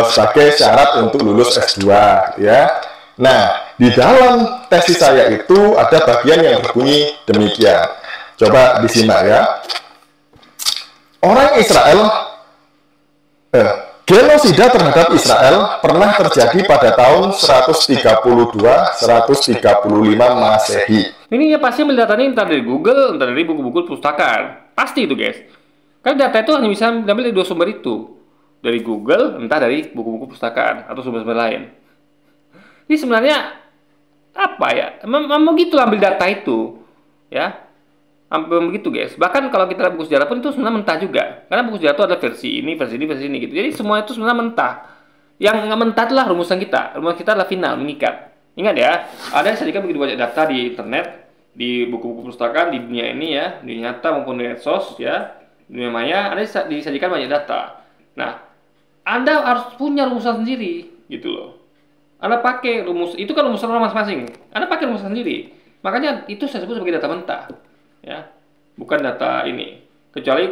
S2: sebagai syarat untuk lulus S2, ya. Nah, di dalam tesis saya itu ada bagian yang berbunyi demikian. Coba disimak ya. Orang Israel, genosida terhadap Israel pernah terjadi pada tahun 132-135 Masehi.
S1: Ini ya pasti mendatangnya entah dari Google, entah dari buku-buku perpustakaan. Pasti itu, guys. Karena data itu hanya bisa diambil dari dua sumber itu. Dari Google, entah dari buku-buku perpustakaan atau sumber-sumber lain. Ini sebenarnya apa ya? Memang gitu ambil data itu, ya. Ambil begitu, guys. Bahkan kalau kita lihat buku sejarah pun itu sebenarnya mentah juga. Karena buku sejarah itu ada versi ini gitu. Jadi semua itu sebenarnya mentah. Yang nggak mentah adalah rumusan kita. Rumusan kita adalah final, mengikat. Ingat ya, ada yang sajikan begitu banyak data di internet, di buku-buku perpustakaan, di dunia ini ya, di nyata maupun di medsos ya, dunia maya, ada disajikan banyak data. Nah, Anda harus punya rumusan sendiri, gitu loh. Anda pakai rumus, itu kan rumusan orang masing-masing. Anda pakai rumusan sendiri. Makanya itu saya sebut sebagai data mentah. Ya, bukan data ini. Kecuali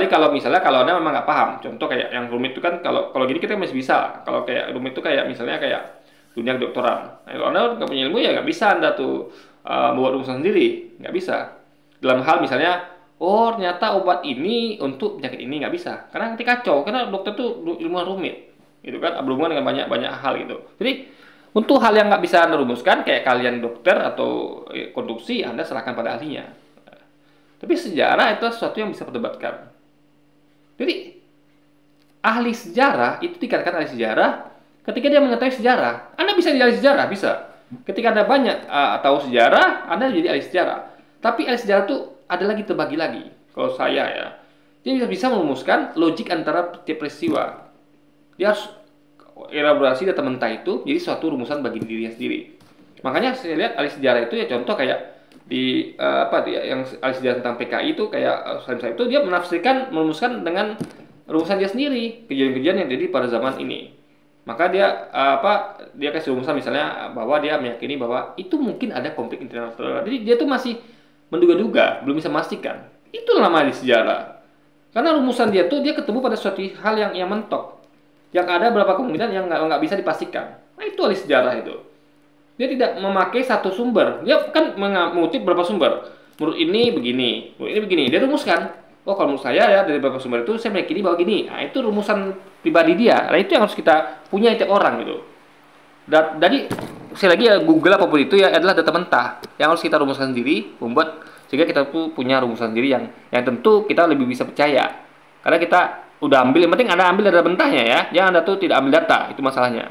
S1: kalau misalnya kalau Anda memang nggak paham. Contoh kayak yang rumit itu kan kalau gini kita masih bisa. Kalau kayak rumit itu kayak misalnya kayak dunia kedokteran. Nah, kalau Anda nggak punya ilmu ya nggak bisa Anda tuh buat rumusan sendiri, nggak bisa. Dalam hal misalnya, oh ternyata obat ini untuk penyakit ini, nggak bisa. Karena nanti kacau. Karena dokter tuh ilmuwan rumit, gitu kan, berhubungan dengan banyak hal gitu. Jadi untuk hal yang nggak bisa Anda rumuskan, kayak kalian dokter atau konduksi, Anda serahkan pada ahlinya. Tapi sejarah itu sesuatu yang bisa perdebatkan. Jadi ahli sejarah itu dikatakan ahli sejarah ketika dia mengetahui sejarah, Anda bisa jadi ahli sejarah, bisa. Ketika Anda banyak tahu sejarah, Anda jadi ahli sejarah. Tapi ahli sejarah itu ada lagi terbagi lagi. Kalau saya ya, dia bisa merumuskan logik antara tiap peristiwa. Dia harus elaborasi data mentah itu jadi suatu rumusan bagi dirinya sendiri. Makanya saya lihat ahli sejarah itu ya contoh kayak di yang ahli sejarah tentang PKI itu kayak Salim Said itu dia merumuskan dengan rumusan dia sendiri kejadian-kejadian yang terjadi pada zaman ini. Maka dia dia kasih rumusan misalnya bahwa dia meyakini bahwa itu mungkin ada konflik internasional. Jadi dia tuh masih menduga-duga, belum bisa memastikan. Itu nama ahli sejarah. Karena rumusan dia tuh dia ketemu pada suatu hal yang mentok. Yang ada beberapa kemungkinan yang nggak bisa dipastikan. Nah itu ahli sejarah itu. Dia tidak memakai satu sumber. Dia kan mengutip beberapa sumber. Menurut ini begini, menurut ini begini. Dia rumuskan. Oh kalau menurut saya ya dari beberapa sumber itu saya meyakini bahwa gini. Nah itu rumusan pribadi dia. Nah itu yang harus kita punya tiap orang gitu. Jadi sekali lagi ya Google apapun itu ya adalah data mentah yang harus kita rumuskan sendiri, membuat sehingga kita tuh punya rumusan sendiri yang tentu kita lebih bisa percaya. Karena kita udah ambil, yang penting Anda ambil data mentahnya ya. Jangan Anda tuh tidak ambil data, itu masalahnya.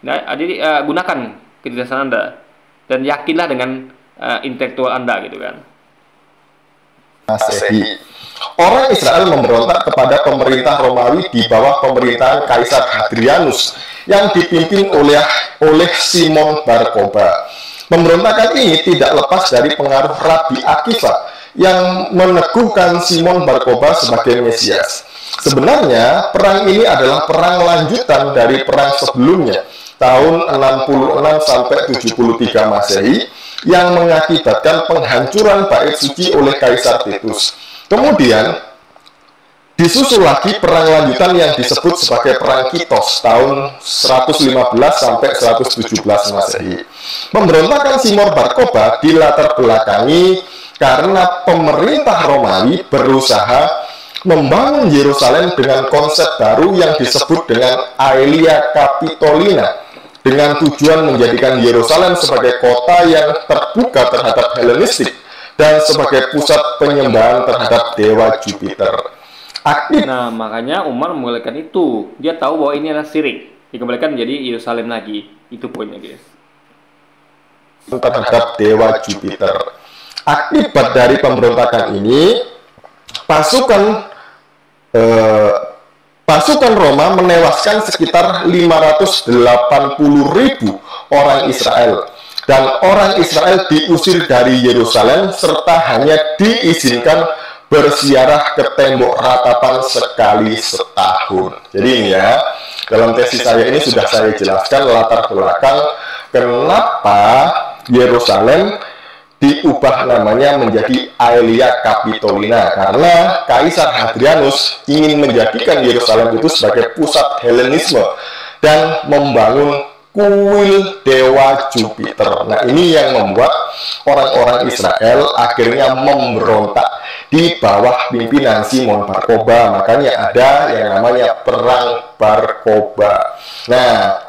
S1: Nah, jadi gunakan kecerdasan Anda dan yakinlah dengan intelektual Anda gitu kan.
S2: Masehi. Orang Israel memberontak kepada pemerintah Romawi di bawah pemerintahan Kaisar Hadrianus yang dipimpin oleh Simon Bar Kokhba. Pemberontakan ini tidak lepas dari pengaruh Rabi Akiva yang meneguhkan Simon Bar Kokhba sebagai Mesias. Sebenarnya perang ini adalah perang lanjutan dari perang sebelumnya tahun 66 sampai 73 Masehi yang mengakibatkan penghancuran bait suci oleh Kaisar Titus. Kemudian disusul lagi perang lanjutan yang disebut sebagai perang Kitos tahun 115 sampai 117 Masehi. Pemberontakan Simon Bar Kokhba dilatar belakangi karena pemerintah Romawi berusaha membangun Yerusalem dengan konsep baru yang disebut dengan Aelia Capitolina dengan tujuan menjadikan Yerusalem sebagai kota yang terbuka terhadap Helenistik dan sebagai pusat penyembahan terhadap dewa Jupiter.
S1: Nah, makanya Umar membolehkan itu. Dia tahu bahwa ini adalah syirik. Dikembalikan menjadi Yerusalem lagi. Itu poinnya, guys.
S2: Terhadap dewa Jupiter. Akibat dari pemberontakan ini, pasukan Roma menewaskan sekitar 580.000 orang Israel. Dan orang Israel diusir dari Yerusalem serta hanya diizinkan berziarah ke tembok ratapan sekali setahun. Jadi ini ya, dalam tesis saya ini sudah saya jelaskan latar belakang kenapa Yerusalem diubah namanya menjadi Aelia Capitolina, karena Kaisar Hadrianus ingin menjadikan Yerusalem itu sebagai pusat Helenisme dan membangun kuil dewa Jupiter. Nah, ini yang membuat orang-orang Israel akhirnya memberontak di bawah pimpinan Simon Bar Kokhba. Makanya ada yang namanya Perang Bar Kokhba. Nah,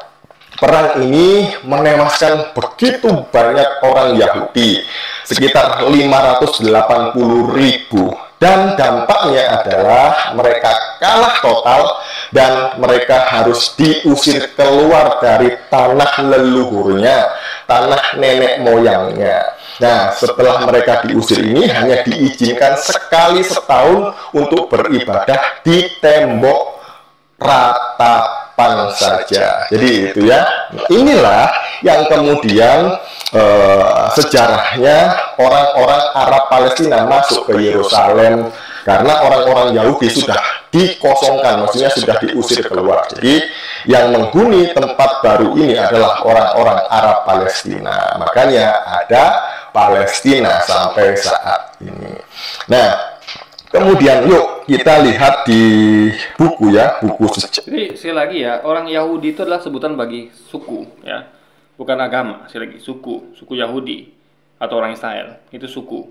S2: perang ini menewaskan begitu banyak orang Yahudi, sekitar 580.000. Dan dampaknya adalah mereka kalah total dan mereka harus diusir keluar dari tanah leluhurnya, tanah nenek moyangnya. Nah, setelah mereka diusir ini hanya diizinkan sekali setahun untuk beribadah di tembok ratapan saja. Jadi itu ya, inilah yang kemudian sejarahnya orang-orang Arab Palestina masuk ke Yerusalem karena orang-orang Yahudi sudah dikosongkan, maksudnya sudah diusir keluar. Jadi yang menghuni tempat baru ini adalah orang-orang Arab Palestina. Makanya ada Palestina sampai saat ini. Nah, kemudian yuk kita lihat di buku ya, buku sejarah.
S1: Jadi sekali lagi ya, orang Yahudi itu adalah sebutan bagi suku ya. Bukan agama, sekali lagi suku Yahudi atau orang Israel, itu suku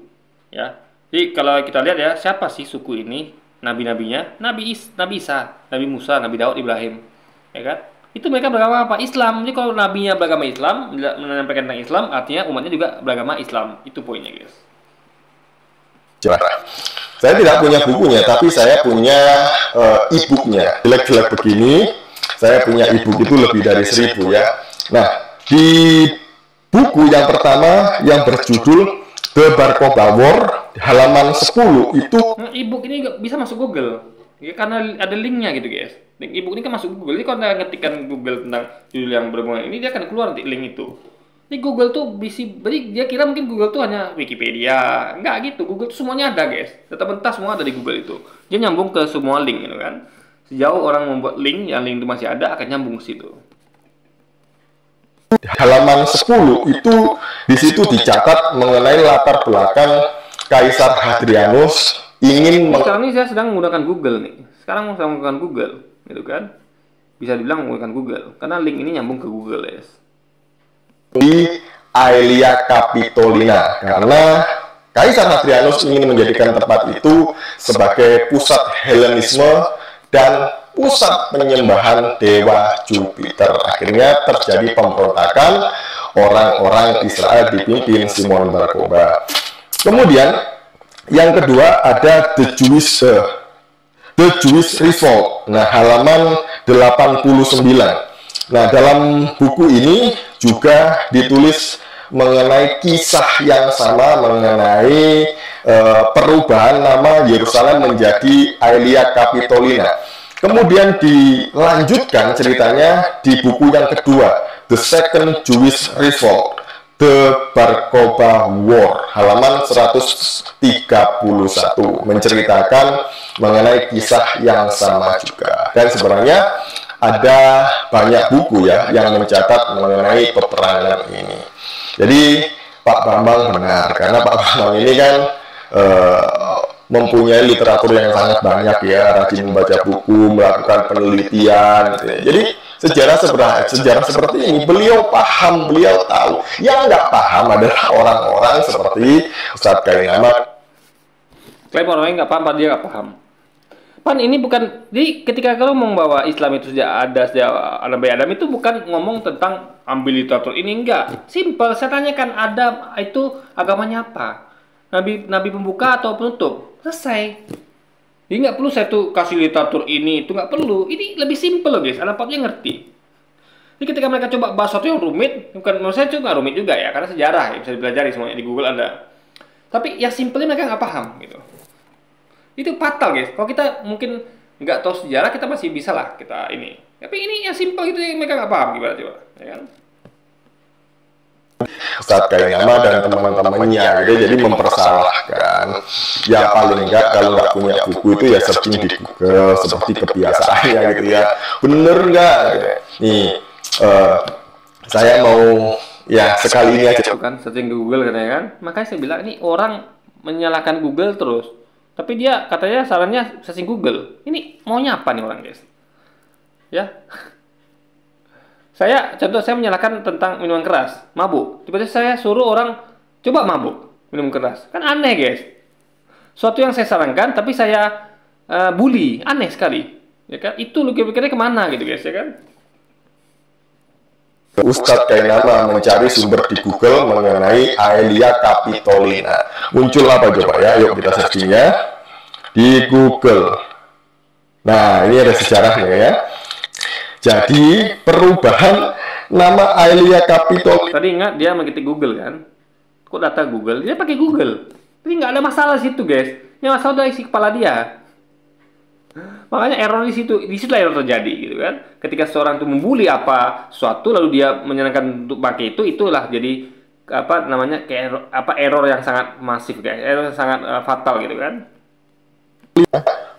S1: ya. Jadi kalau kita lihat ya, siapa sih suku ini? Nabi-nabinya, Nabi Isa, Nabi Musa, Nabi Daud, Ibrahim, ya kan? Itu mereka beragama apa? Islam. Jadi kalau nabinya beragama Islam, menyampaikan tentang Islam, artinya umatnya juga beragama Islam. Itu poinnya, guys.
S2: Saya tidak punya bukunya, tapi saya punya e-booknya. Jelek-jelek begini. Saya punya ebook itu lebih dari 1000 ya. Nah, di buku yang pertama yang berjudul The Barkoba War halaman 10 itu
S1: ebook ini bisa masuk Google ya, karena ada linknya gitu guys. Link ebook ini kan masuk Google. Jadi kalau Anda ngetikkan Google tentang judul yang berhubungan ini, dia akan keluar nanti link itu. Ini Google tuh bisa, jadi dia kira mungkin Google tuh hanya Wikipedia. Enggak gitu, Google tuh semuanya ada guys. Data mentah semua ada di Google itu. Dia nyambung ke semua link gitu kan. Sejauh orang membuat link, yang link itu masih ada, akan nyambung ke situ.
S2: Halaman 10 itu di situ dicatat mengenai latar belakang Kaisar Hadrianus ingin
S1: sekarang ini saya sedang menggunakan Google nih. Sekarang saya menggunakan Google, gitu kan? Bisa dibilang menggunakan Google, karena link ini nyambung ke Google, guys.
S2: Di Aelia Capitolina, karena Kaisar Hadrianus ingin menjadikan tempat itu sebagai pusat Helenisme dan pusat penyembahan dewa Jupiter. Akhirnya terjadi pemberontakan, orang-orang Israel dipimpin Simon Bar-Kokhba. Kemudian yang kedua ada The Jewish Revolt. Nah, halaman 89. Nah, dalam buku ini juga ditulis mengenai kisah yang sama mengenai perubahan nama Yerusalem menjadi Aelia Capitolina. Kemudian dilanjutkan ceritanya di buku yang kedua, The Second Jewish Revolt, The Bar-Kokhba War, halaman 131, menceritakan mengenai kisah yang sama juga. Dan sebenarnya ada banyak buku ya yang mencatat mengenai peperangan ini. Jadi Pak Bambang benar, karena Pak Bambang ini kan mempunyai literatur yang sangat banyak ya, rajin membaca buku, melakukan penelitian gitu ya. Jadi sejarah seperti ini beliau paham, beliau tahu. Yang nggak paham adalah orang-orang seperti Ustadz Kainama.
S1: Klaim orang nggak paham, dia nggak paham. Pan ini bukan, jadi ketika kalau membawa Islam itu sejak Nabi Adam itu bukan ngomong tentang ambil literatur ini, enggak. Simple, saya tanyakan Adam itu agamanya apa? Nabi pembuka atau penutup? Selesai. Jadi nggak perlu saya tuh kasih literatur ini, itu nggak perlu. Ini lebih simple loh guys, anak papnya ngerti. Jadi ketika mereka coba bahas sesuatu yang rumit, bukan menurut saya juga rumit juga ya, karena sejarah ya, bisa dipelajari semuanya di Google ada. Tapi yang simpelnya mereka nggak paham gitu. Itu fatal guys. Kalau kita mungkin nggak tahu sejarah, kita masih bisa lah kita ini. Tapi ini yang simpel gitu yang mereka nggak paham gimana coba, ya kan?
S2: Ustadz Kainama dan teman-temannya gitu, jadi mempersalahkan. Ya paling enggak kalau nggak punya buku itu ya searching di Google seperti kebiasaannya gitu ya. Bener nggak? Nih, saya mau ya sekali ini aja
S1: kan searching di Google katanya kan. Makanya saya bilang ini orang menyalahkan Google terus. Tapi dia katanya sarannya searching Google. Ini maunya apa nih orang guys? Ya. Saya menyalahkan tentang minuman keras, mabuk. Tiba-tiba saya suruh orang coba mabuk, minum keras. Kan aneh, guys. Suatu yang saya sarankan tapi saya bully, aneh sekali. Ya kan? Itu lu pikirnya kemana gitu, guys, ya kan?
S2: Ustadz Kainama mencari sumber di Google mengenai Aelia Capitolina. Muncul apa coba ya? Yuk kita searchingnya di Google. Nah, ini ada sejarahnya ya. Jadi perubahan nama Aelia Capitolina.
S1: Tadi ingat dia mengetik Google kan? Kok data Google? Dia pakai Google. Jadi nggak ada masalah situ guys. Yang masalah dari isi kepala dia. Makanya error di situ error terjadi gitu kan. Ketika seorang itu membuli suatu lalu dia menyenangkan untuk pakai itulah jadi error yang sangat masif guys. Error yang sangat fatal gitu kan.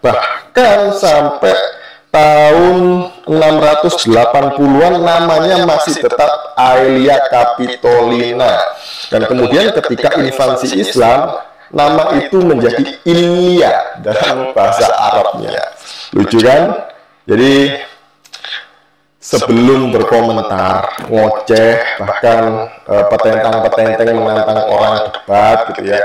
S2: Bahkan sampai tahun 680-an namanya masih tetap Aelia Capitolina. Dan kemudian ketika invasi Islam, nama itu menjadi Ilya dalam bahasa Arabnya. Lucu kan? Jadi sebelum berkomentar, ngoceh, bahkan petentang-petenteng menantang orang debat gitu ya,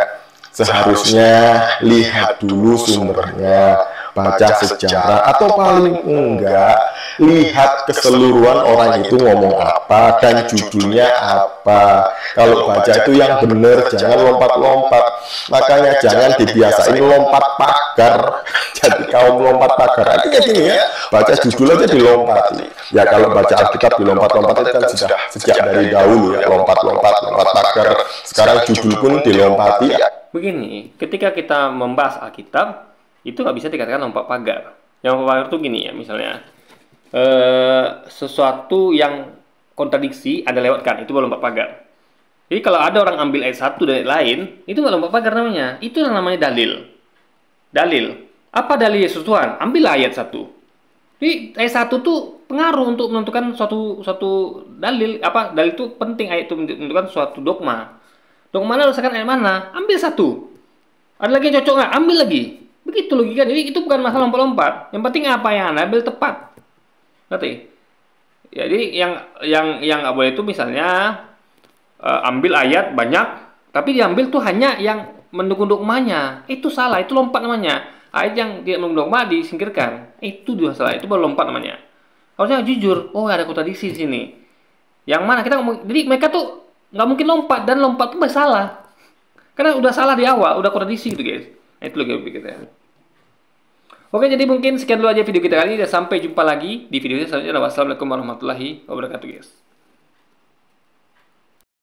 S2: seharusnya lihat dulu sumbernya. baca sejarah, atau paling enggak lihat keseluruhan orang itu ngomong apa dan judulnya apa. Kalau baca itu yang benar, jangan lompat-lompat. Makanya jangan dibiasain lompat pagar. Jadi kaum lompat pagar. Artinya gini ya, baca judul aja dilompati. Ya kalau baca Alkitab dilompat-lompat itu kan sudah sejak dari dahulu ya, lompat-lompat pagar. Sekarang judul pun dilompati.
S1: Begini, ketika kita membahas Alkitab, itu nggak bisa dikatakan lompat pagar. Yang lompat pagar itu gini ya, misalnya sesuatu yang kontradiksi ada lewatkan, itu baru lompat pagar. Jadi kalau ada orang ambil ayat satu dari lain, itu nggak lompat pagar namanya. Itu namanya dalil. Dalil. Apa dalil Yesus Tuhan? Ambil ayat 1. Jadi ayat 1 tuh pengaruh untuk menentukan suatu dalil. Apa? Dalil itu penting, ayat itu menentukan suatu dogma. Dogma mana berdasarkan ayat mana? Ambil 1. Ada lagi yang cocok nggak? Ambil lagi. Begitu logika. Jadi itu bukan masalah lompat-lompat. Yang penting apa yang Anda ambil tepat. Ngerti? Ya, jadi yang nggak boleh itu misalnya ambil ayat banyak, tapi diambil tuh hanya yang mendukung dogmanya. Itu salah, itu lompat namanya. Ayat yang tidak mendukung dogma disingkirkan. Itu juga salah, itu baru lompat namanya. Harusnya jujur, oh ada kontradiksi di sini. Yang mana kita ngomong, jadi mereka tuh nggak mungkin lompat, dan lompat tuh salah. Karena udah salah di awal, udah kontradiksi gitu guys. Nah, itu lagi kita. Oke, jadi mungkin sekian dulu aja video kita kali ini, dan sampai jumpa lagi di video selanjutnya. Wassalamualaikum warahmatullahi wabarakatuh guys.